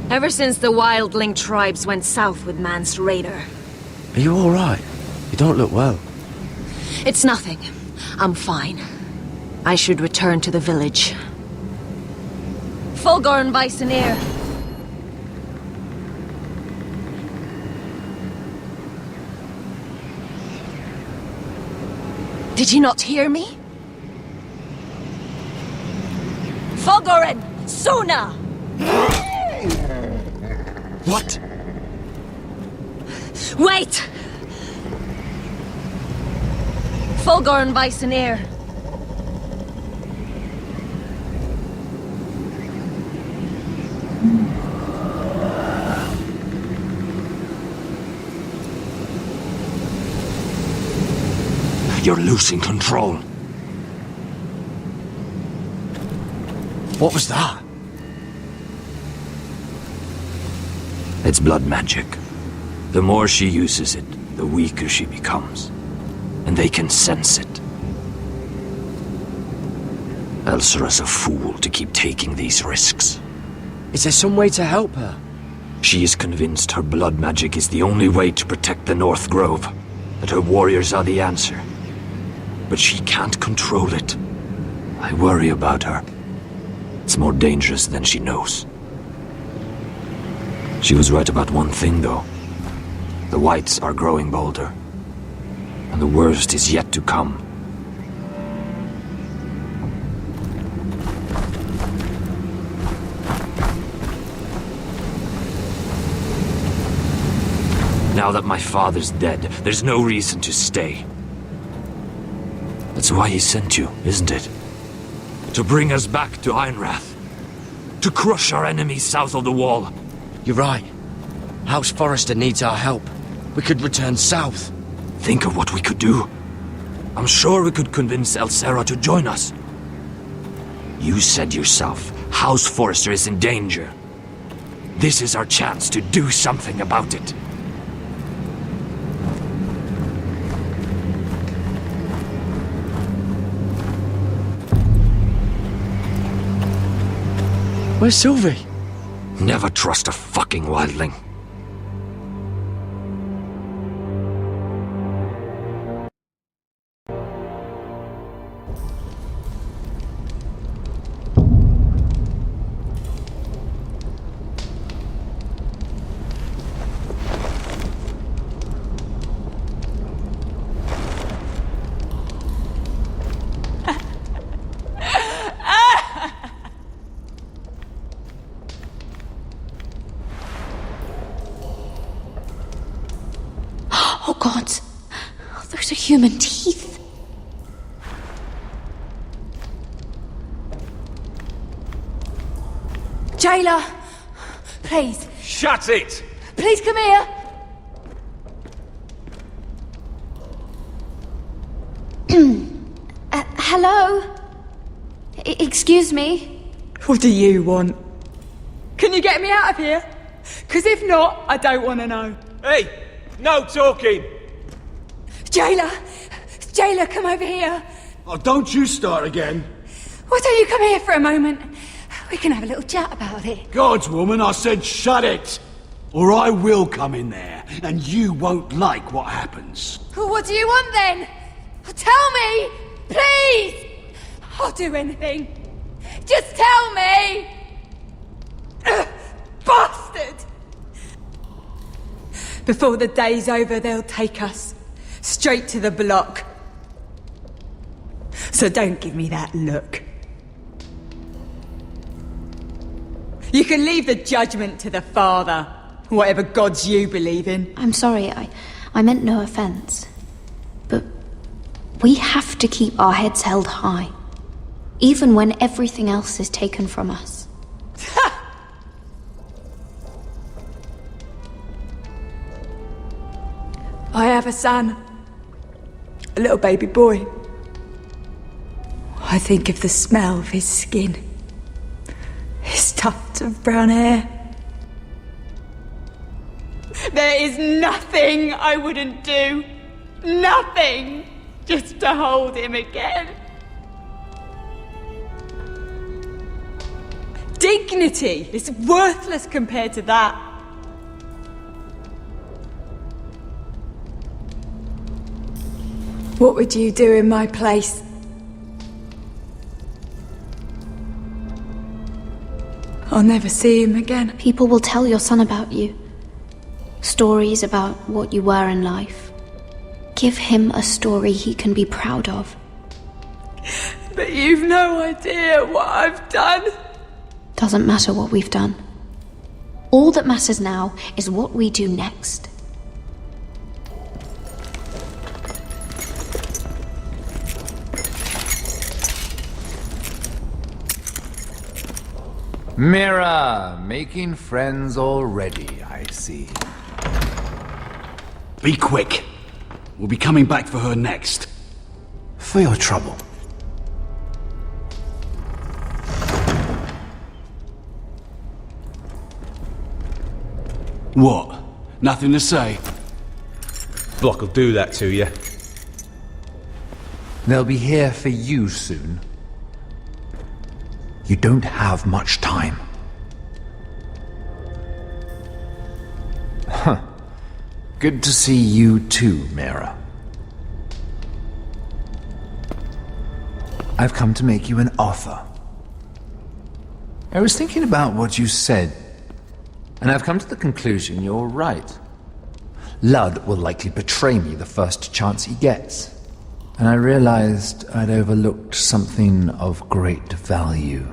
Ever since the wildling tribes went south with Mance Raider. Are you alright? You don't look well. It's nothing. I'm fine. I should return to the village. Fulgorn Bysonir. Did you not hear me? Fulgorn! Sona! What? Wait! Fulgorn Bysonir. You're losing control. What was that? It's blood magic. The more she uses it, the weaker she becomes. And they can sense it. Elsera's a fool to keep taking these risks. Is there some way to help her? She is convinced her blood magic is the only way to protect the North Grove. That her warriors are the answer. But she can't control it. I worry about her. It's more dangerous than she knows. She was right about one thing, though. The Whites are growing bolder. And the worst is yet to come. Now that my father's dead, there's no reason to stay. That's why he sent you, isn't it? To bring us back to Ironrath. To crush our enemies south of the wall. You're right. House Forrester needs our help. We could return south. Think of what we could do. I'm sure we could convince Elsera to join us. You said yourself, House Forrester is in danger. This is our chance to do something about it. Where's Sylvie? Never trust a fucking wildling. Oh God, those are human teeth. Jailer! Please. Shut it! Please come here! Hello? Excuse me? What do you want? Can you get me out of here? Because if not, I don't want to know. Hey! No talking! Jailer! Jailer, come over here! Oh, don't you start again. Why don't you come here for a moment? We can have a little chat about it. God's woman, I said shut it! Or I will come in there, and you won't like what happens. Well, what do you want then? Tell me! Please! I'll do anything. Just tell me! Bastard! Before the day's over, they'll take us straight to the block. So don't give me that look. You can leave the judgment to the Father, whatever gods you believe in. I'm sorry, I meant no offense. But we have to keep our heads held high, even when everything else is taken from us. I have a son. A little baby boy. I think of the smell of his skin. His tuft of brown hair. There is nothing I wouldn't do. Nothing! Just to hold him again. Dignity is worthless compared to that. What would you do in my place? I'll never see him again. People will tell your son about you. Stories about what you were in life. Give him a story he can be proud of. But you've no idea what I've done. Doesn't matter what we've done. All that matters now is what we do next. Mira, making friends already, I see. Be quick. We'll be coming back for her next. For your trouble. What? Nothing to say? Block will do that to you. They'll be here for you soon. You don't have much time. Huh. Good to see you too, Mira. I've come to make you an offer. I was thinking about what you said, and I've come to the conclusion you're right. Ludd will likely betray me the first chance he gets. And I realized I'd overlooked something of great value.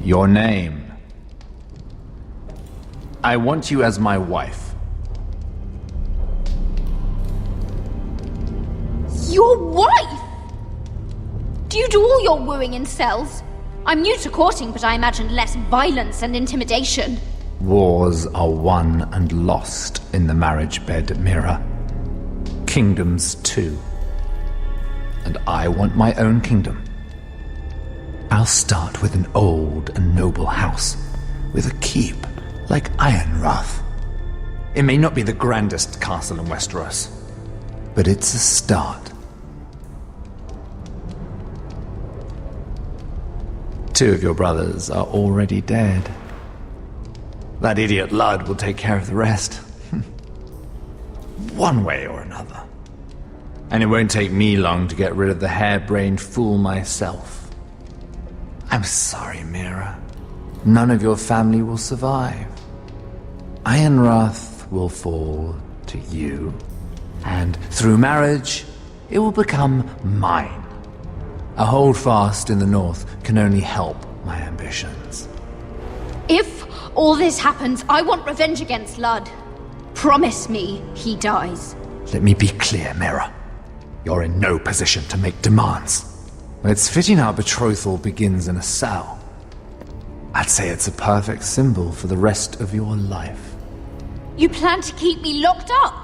Your name. I want you as my wife. Your wife? Do you do all your wooing in cells? I'm new to courting, but I imagined less violence and intimidation. Wars are won and lost in the marriage bed, Mira. Kingdoms too. And I want my own kingdom. I'll start with an old and noble house, with a keep, like Ironrath. It may not be the grandest castle in Westeros, but it's a start. Two of your brothers are already dead. That idiot Ludd will take care of the rest. One way or another. And it won't take me long to get rid of the harebrained fool myself. I'm sorry, Mira. None of your family will survive. Ironrath will fall to you, and through marriage, it will become mine. A holdfast in the north can only help my ambitions. If all this happens, I want revenge against Ludd. Promise me he dies. Let me be clear, Mira. You're in no position to make demands. It's fitting our betrothal begins in a cell. I'd say it's a perfect symbol for the rest of your life. You plan to keep me locked up?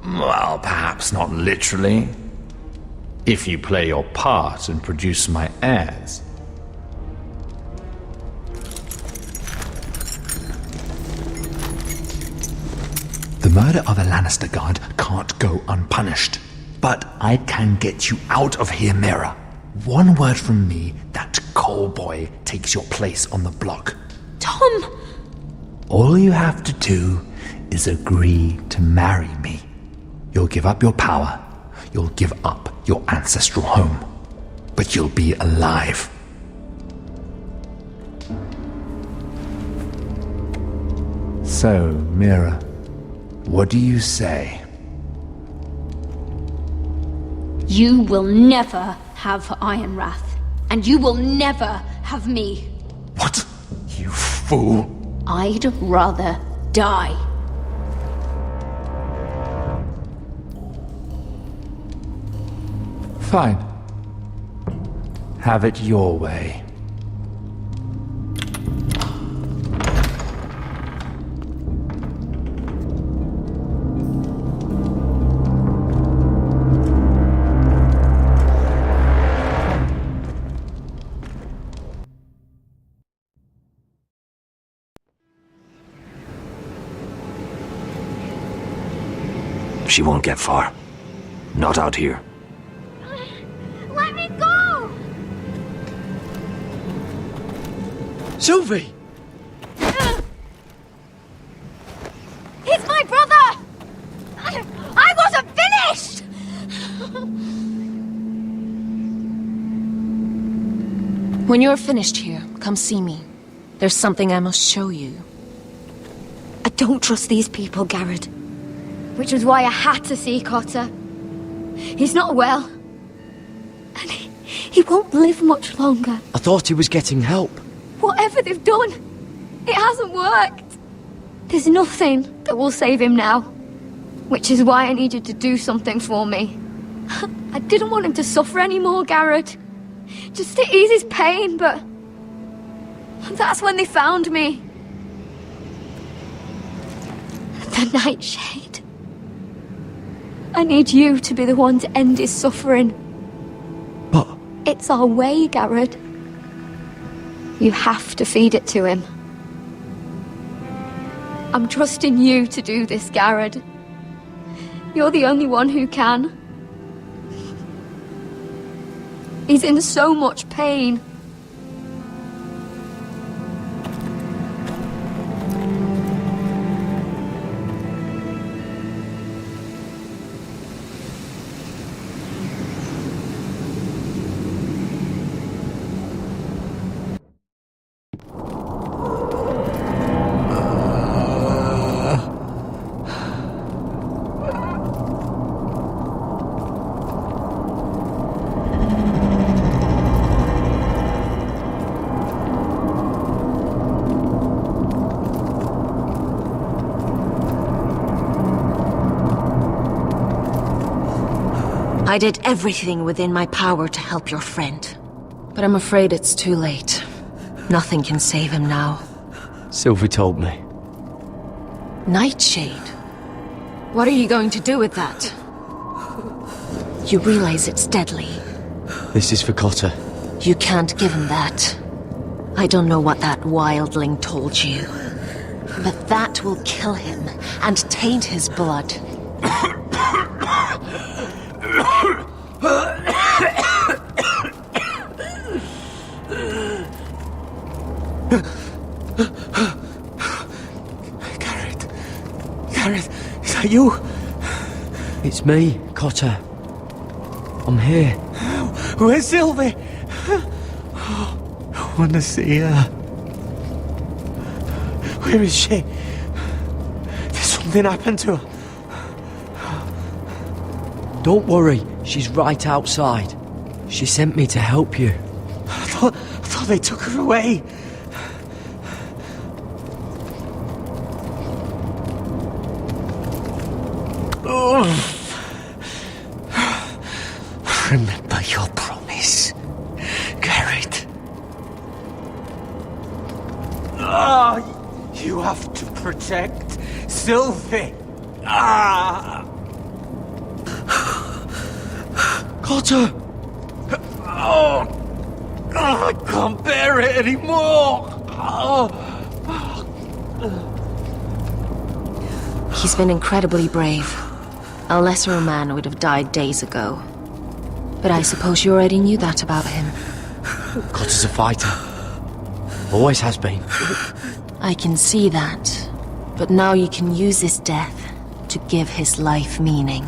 Well, perhaps not literally. If you play your part and produce my heirs. The murder of a Lannister guard can't go unpunished. But I can get you out of here, Mira. One word from me, that coal boy takes your place on the block. Tom! All you have to do is agree to marry me. You'll give up your power. You'll give up your ancestral home. But you'll be alive. So, Mira, what do you say? You will never have Ironwrath, and you will never have me. What? You fool! I'd rather die. Fine. Have it your way. She won't get far. Not out here. Let me go! Sylvie! He's my brother! I wasn't finished! When you're finished here, come see me. There's something I must show you. I don't trust these people, Garrett. Which was why I had to see Cotter. He's not well. And he won't live much longer. I thought he was getting help. Whatever they've done, it hasn't worked. There's nothing that will save him now. Which is why I needed to do something for me. I didn't want him to suffer anymore, Garrett. Just to ease his pain, but... that's when they found me. The Nightshade. I need you to be the one to end his suffering. But... it's our way, Garrett. You have to feed it to him. I'm trusting you to do this, Garrett. You're the only one who can. He's in so much pain. I did everything within my power to help your friend. But I'm afraid it's too late. Nothing can save him now. Sylvie told me. Nightshade? What are you going to do with that? You realize it's deadly. This is for Cotter. You can't give him that. I don't know what that wildling told you. But that will kill him and taint his blood. Garrett, is that you? It's me, Cotter. I'm here. Where's Sylvie? I want to see her. Where is she? Did something happen to her? Don't worry, she's right outside. She sent me to help you. I thought they took her away. Oh. Remember your promise. you have to protect Sylvie. Ah! Cotter! Oh! I can't bear it anymore! Oh. He's been incredibly brave. A lesser man would have died days ago. But I suppose you already knew that about him. Cotter's a fighter. Always has been. I can see that. But now you can use his death to give his life meaning.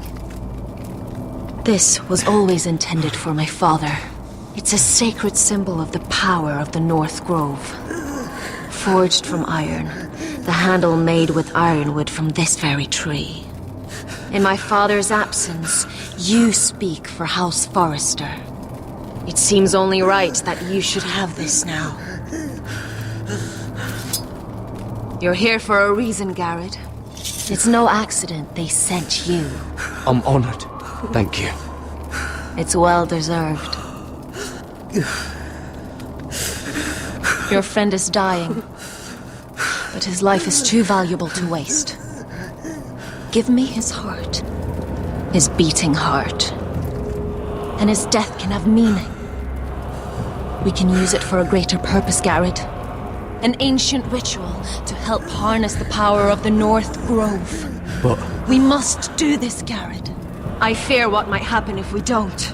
This was always intended for my father. It's a sacred symbol of the power of the North Grove. Forged from iron, the handle made with ironwood from this very tree. In my father's absence, you speak for House Forrester. It seems only right that you should have this now. You're here for a reason, Garrett. It's no accident they sent you. I'm honored. Thank you. It's well deserved. Your friend is dying, but his life is too valuable to waste. Give me his heart, his beating heart, and his death can have meaning. We can use it for a greater purpose, Garrett. An ancient ritual to help harness the power of the North Grove. But... We must do this, Garrett. I fear what might happen if we don't.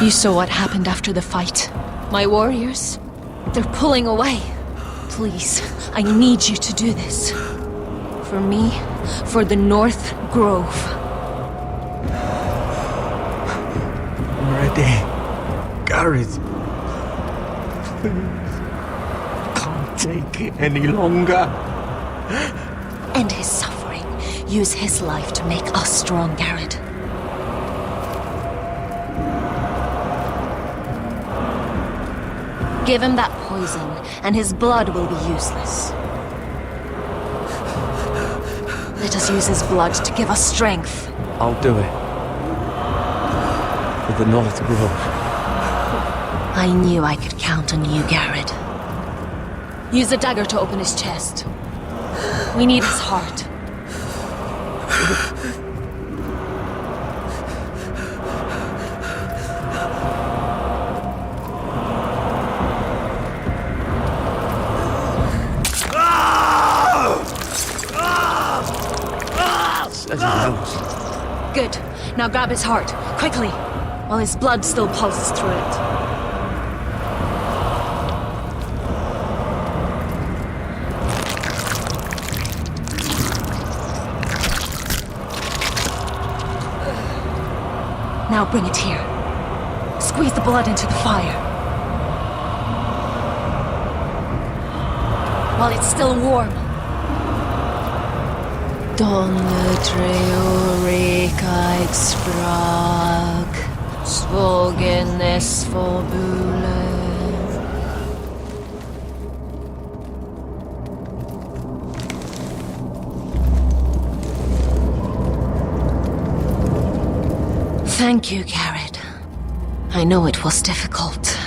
You saw what happened after the fight. My warriors, they're pulling away. Please, I need you to do this. For me, for the North Grove. I'm ready. Gareth. Please. Can't take it any longer. End his suffering. Use his life to make us strong, Garrett. Give him that poison, and his blood will be useless. Let us use his blood to give us strength. I'll do it. For the North Grove. I knew I could count on you, Garrett. Use the dagger to open his chest. We need his heart. Good. Now grab his heart, quickly, while his blood still pulses through it. Now bring it here. Squeeze the blood into the fire. While it's still warm. Donne treorekaig sprag, svogenes forbule. Thank you, Garrett. I know it was difficult,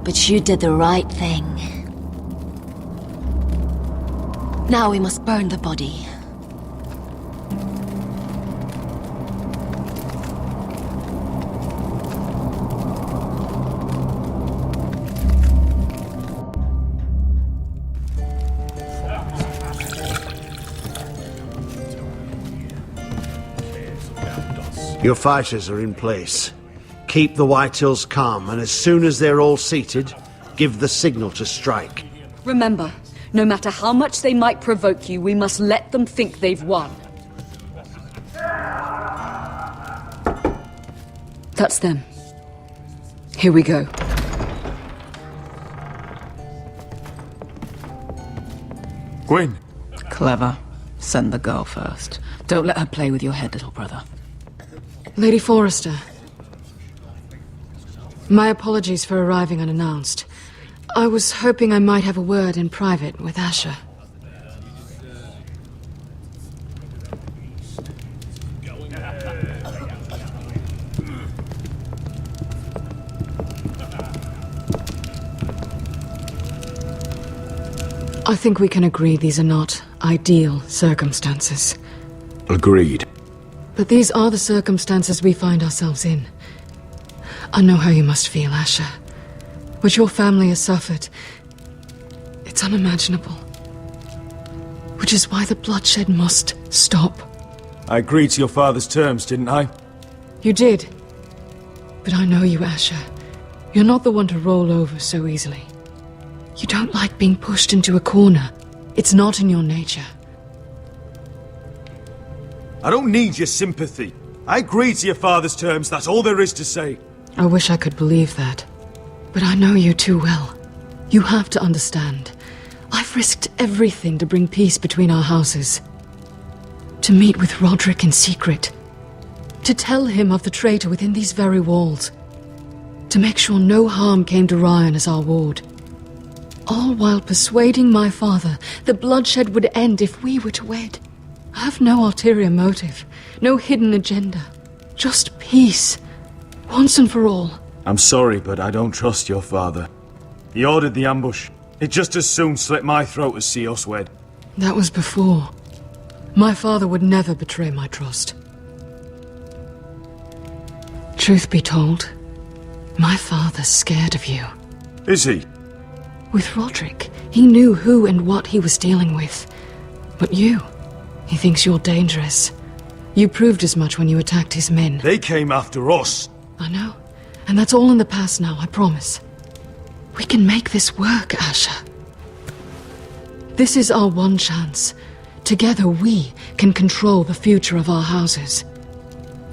but you did the right thing. Now we must burn the body. Your fighters are in place. Keep the Whitehills calm, and as soon as they're all seated, give the signal to strike. Remember, no matter how much they might provoke you, we must let them think they've won. That's them. Here we go. Gwyn. Clever. Send the girl first. Don't let her play with your head, little brother. Lady Forrester. My apologies for arriving unannounced. I was hoping I might have a word in private with Asher. I think we can agree these are not ideal circumstances. Agreed. But these are the circumstances we find ourselves in. I know how you must feel, Asher. What your family has suffered, it's unimaginable. Which is why the bloodshed must stop. I agreed to your father's terms, didn't I? You did. But I know you, Asher. You're not the one to roll over so easily. You don't like being pushed into a corner. It's not in your nature. I don't need your sympathy. I agreed to your father's terms, that's all there is to say. I wish I could believe that. But I know you too well. You have to understand. I've risked everything to bring peace between our houses. To meet with Roderick in secret. To tell him of the traitor within these very walls. To make sure no harm came to Ryan as our ward. All while persuading my father the bloodshed would end if we were to wed. I have no ulterior motive, no hidden agenda. Just peace, once and for all. I'm sorry, but I don't trust your father. He ordered the ambush. He'd just as soon slit my throat as see us wed. That was before. My father would never betray my trust. Truth be told, my father's scared of you. Is he? With Roderick, he knew who and what he was dealing with. But you, he thinks you're dangerous. You proved as much when you attacked his men. They came after us. I know. And that's all in the past now, I promise. We can make this work, Asher. This is our one chance. Together we can control the future of our houses.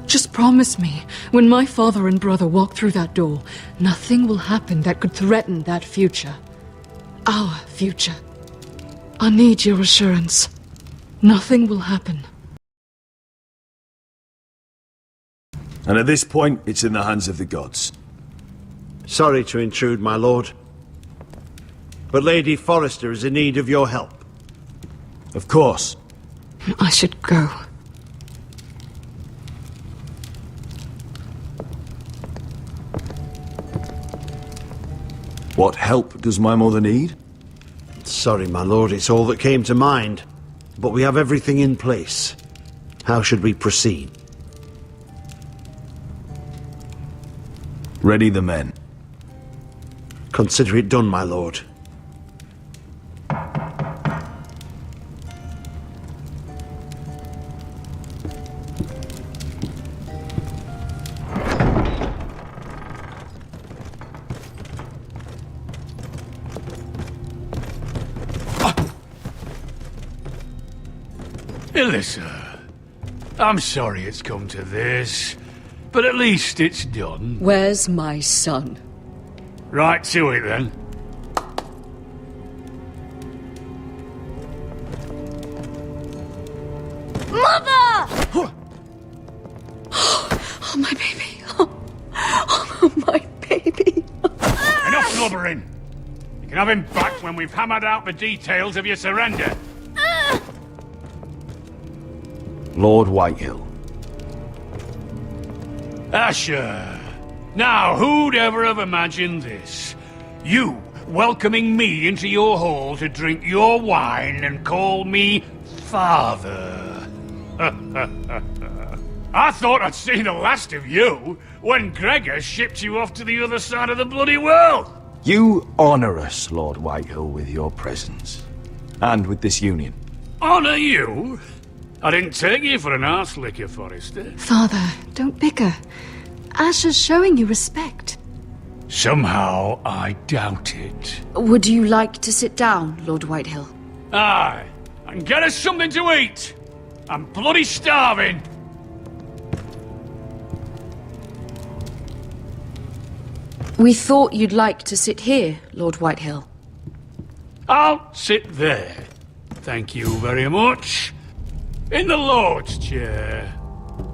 Just promise me, when my father and brother walk through that door, nothing will happen that could threaten that future. Our future. I need your assurance. Nothing will happen. And at this point, it's in the hands of the gods. Sorry to intrude, my lord. But Lady Forrester is in need of your help. Of course. I should go. What help does my mother need? Sorry, my lord, it's all that came to mind. But we have everything in place. How should we proceed? Ready the men. Consider it done, my lord. Alyssa, I'm sorry it's come to this, but at least it's done. Where's my son? Right to it, then. Mother! Oh, my baby. Oh, my baby. Enough blubbering. You can have him back when we've hammered out the details of your surrender. Lord Whitehill. Asher. Now, who'd ever have imagined this? You welcoming me into your hall to drink your wine and call me father. I thought I'd seen the last of you when Gregor shipped you off to the other side of the bloody world. You honor us, Lord Whitehill, with your presence. And with this union. Honor you? I didn't take you for an arse licker, Forrester. Father, don't bicker. Asher's showing you respect. Somehow I doubt it. Would you like to sit down, Lord Whitehill? Aye, and get us something to eat. I'm bloody starving. We thought you'd like to sit here, Lord Whitehill. I'll sit there. Thank you very much. In the Lord's chair.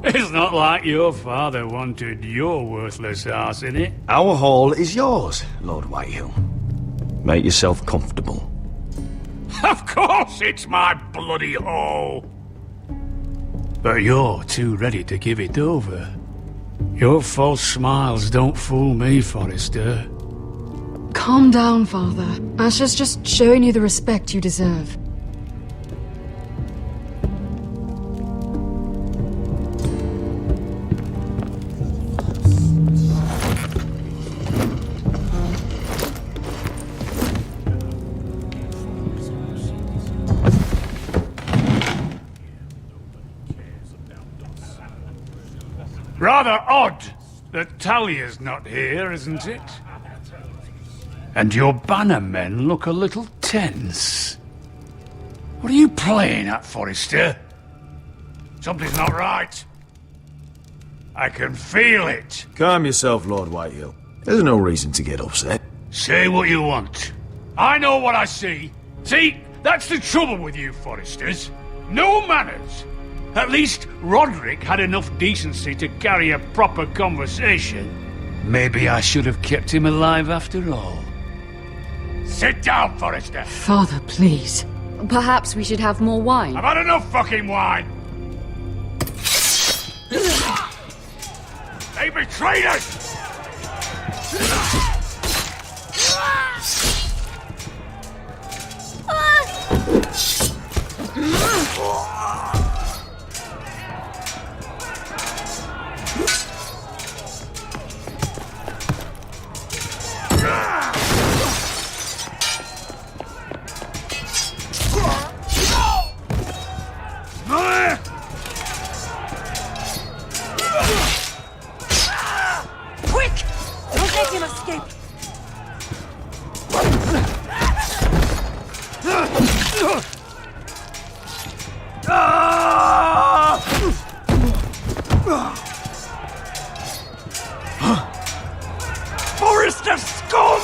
It's not like your father wanted your worthless ass in it. Our hall is yours, Lord Whitehill. Make yourself comfortable. Of course it's my bloody hall. But you're too ready to give it over. Your false smiles don't fool me, Forrester. Calm down, Father. Asher's just showing you the respect you deserve. Rather odd that Talia's not here, isn't it? And your banner men look a little tense. What are you playing at, Forrester? Something's not right. I can feel it. Calm yourself, Lord Whitehill. There's no reason to get upset. Say what you want. I know what I see. See, that's the trouble with you Forresters. No manners. At least Roderick had enough decency to carry a proper conversation. Maybe I should have kept him alive after all. Sit down, Forrester! Father, please. Perhaps we should have more wine. I've had enough fucking wine! They betrayed us! Quick! Don't let him escape! Forrester scum!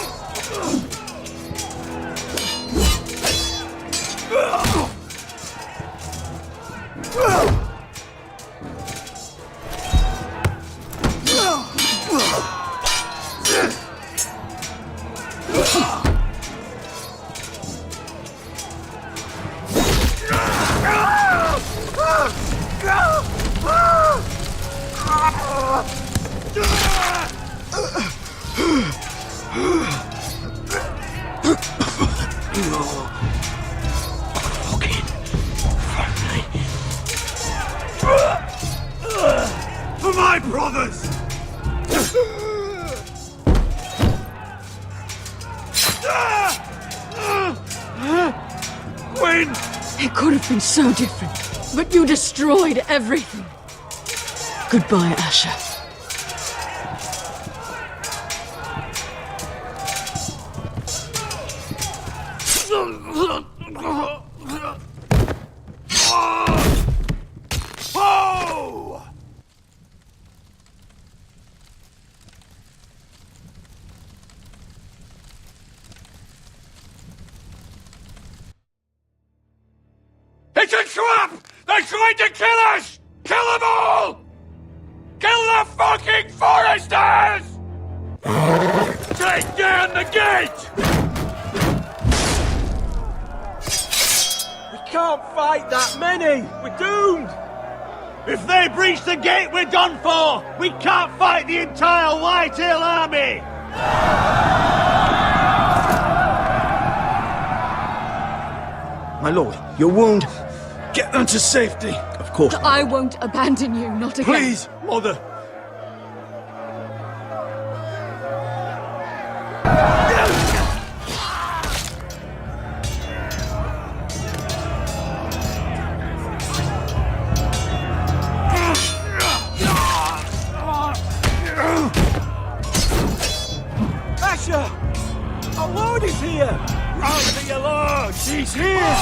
For my brothers! Gwyn! It could have been so different, but you destroyed everything. Goodbye, Asher. Oh! It's a trap! They're trying to kill us! Kill them all! Kill the fucking Foresters! Take down the gate! We can't fight that many! We're doomed! If they breach the gate, we're done for! We can't fight the entire Whitehill army! My lord, your wound. Get them to safety! Of course. I won't abandon you, not again. Please, Mother! Asher! Our lord is here! Round your lord! He's here!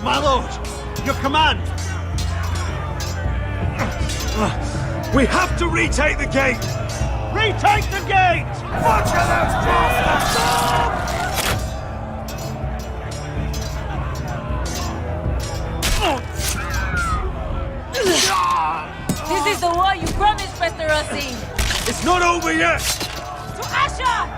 My lord, your command! We have to retake the gate! Retake the gate! Butcher those bastards! This is the war you promised, Master Rossi! It's not over yet! To Asher!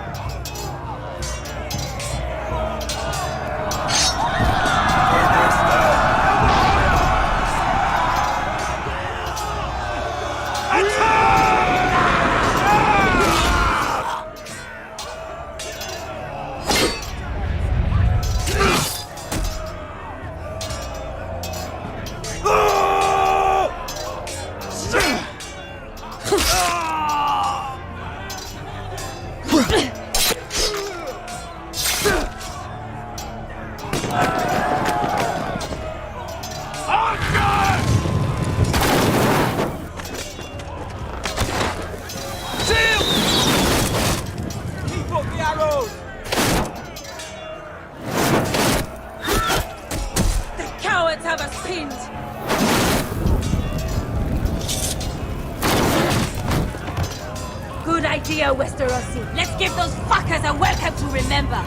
Good idea, Westerosi. Let's give those fuckers a welcome to remember.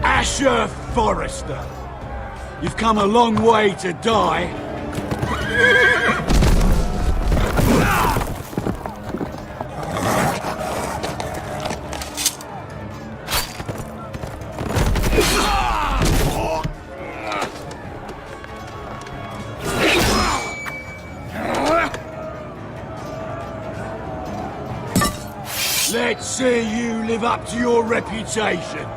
Asher Forrester, you've come a long way to die. Let's see you live up to your reputation.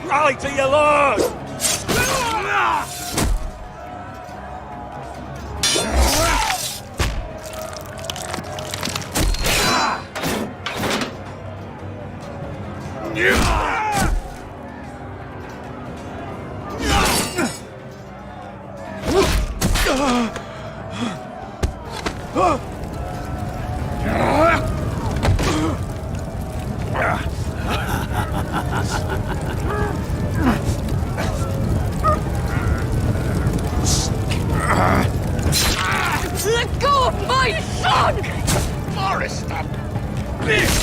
Rally to your lord! Let go of my son! Forrester! Bitch!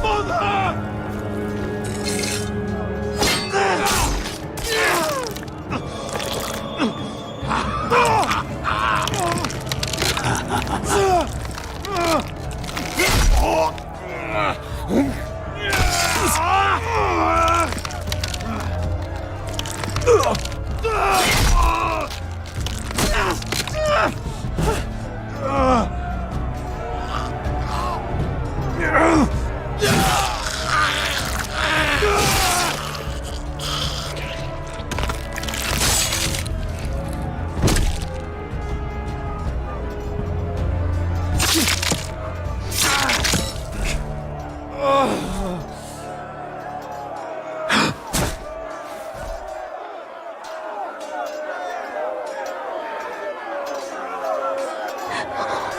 Mother!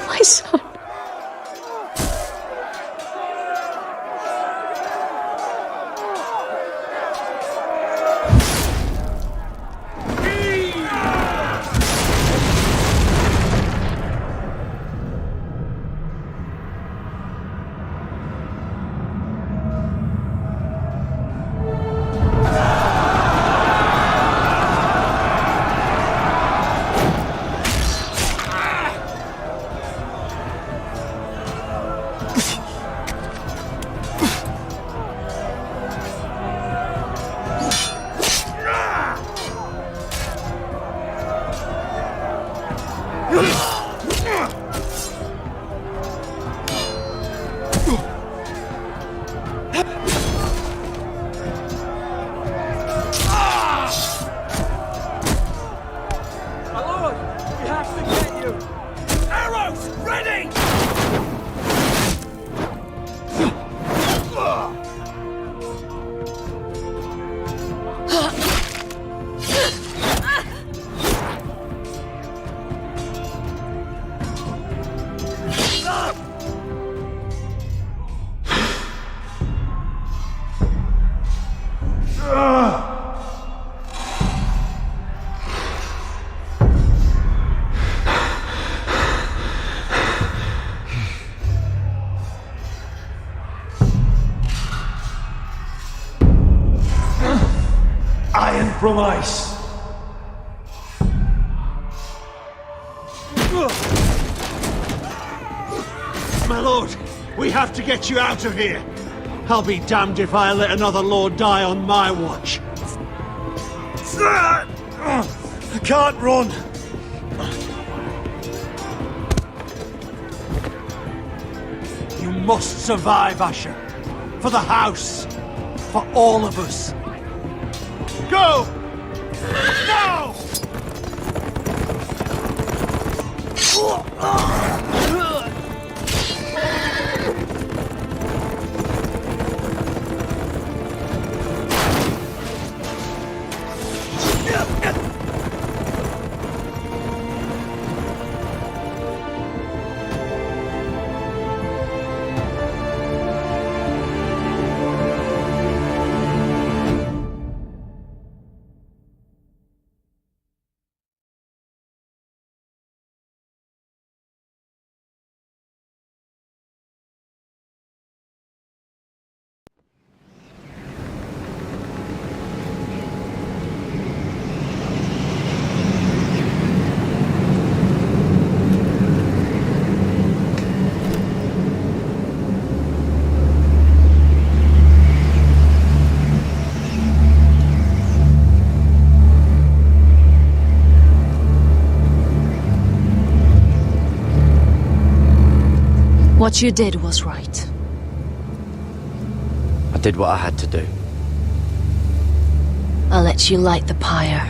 My son. iron from ice. My lord, we have to get you out of here. I'll be damned if I let another lord die on my watch. I can't run. You must survive, Asher. For the house. For all of us. Go! Now! What you did was right. I did what I had to do. I'll let you light the pyre.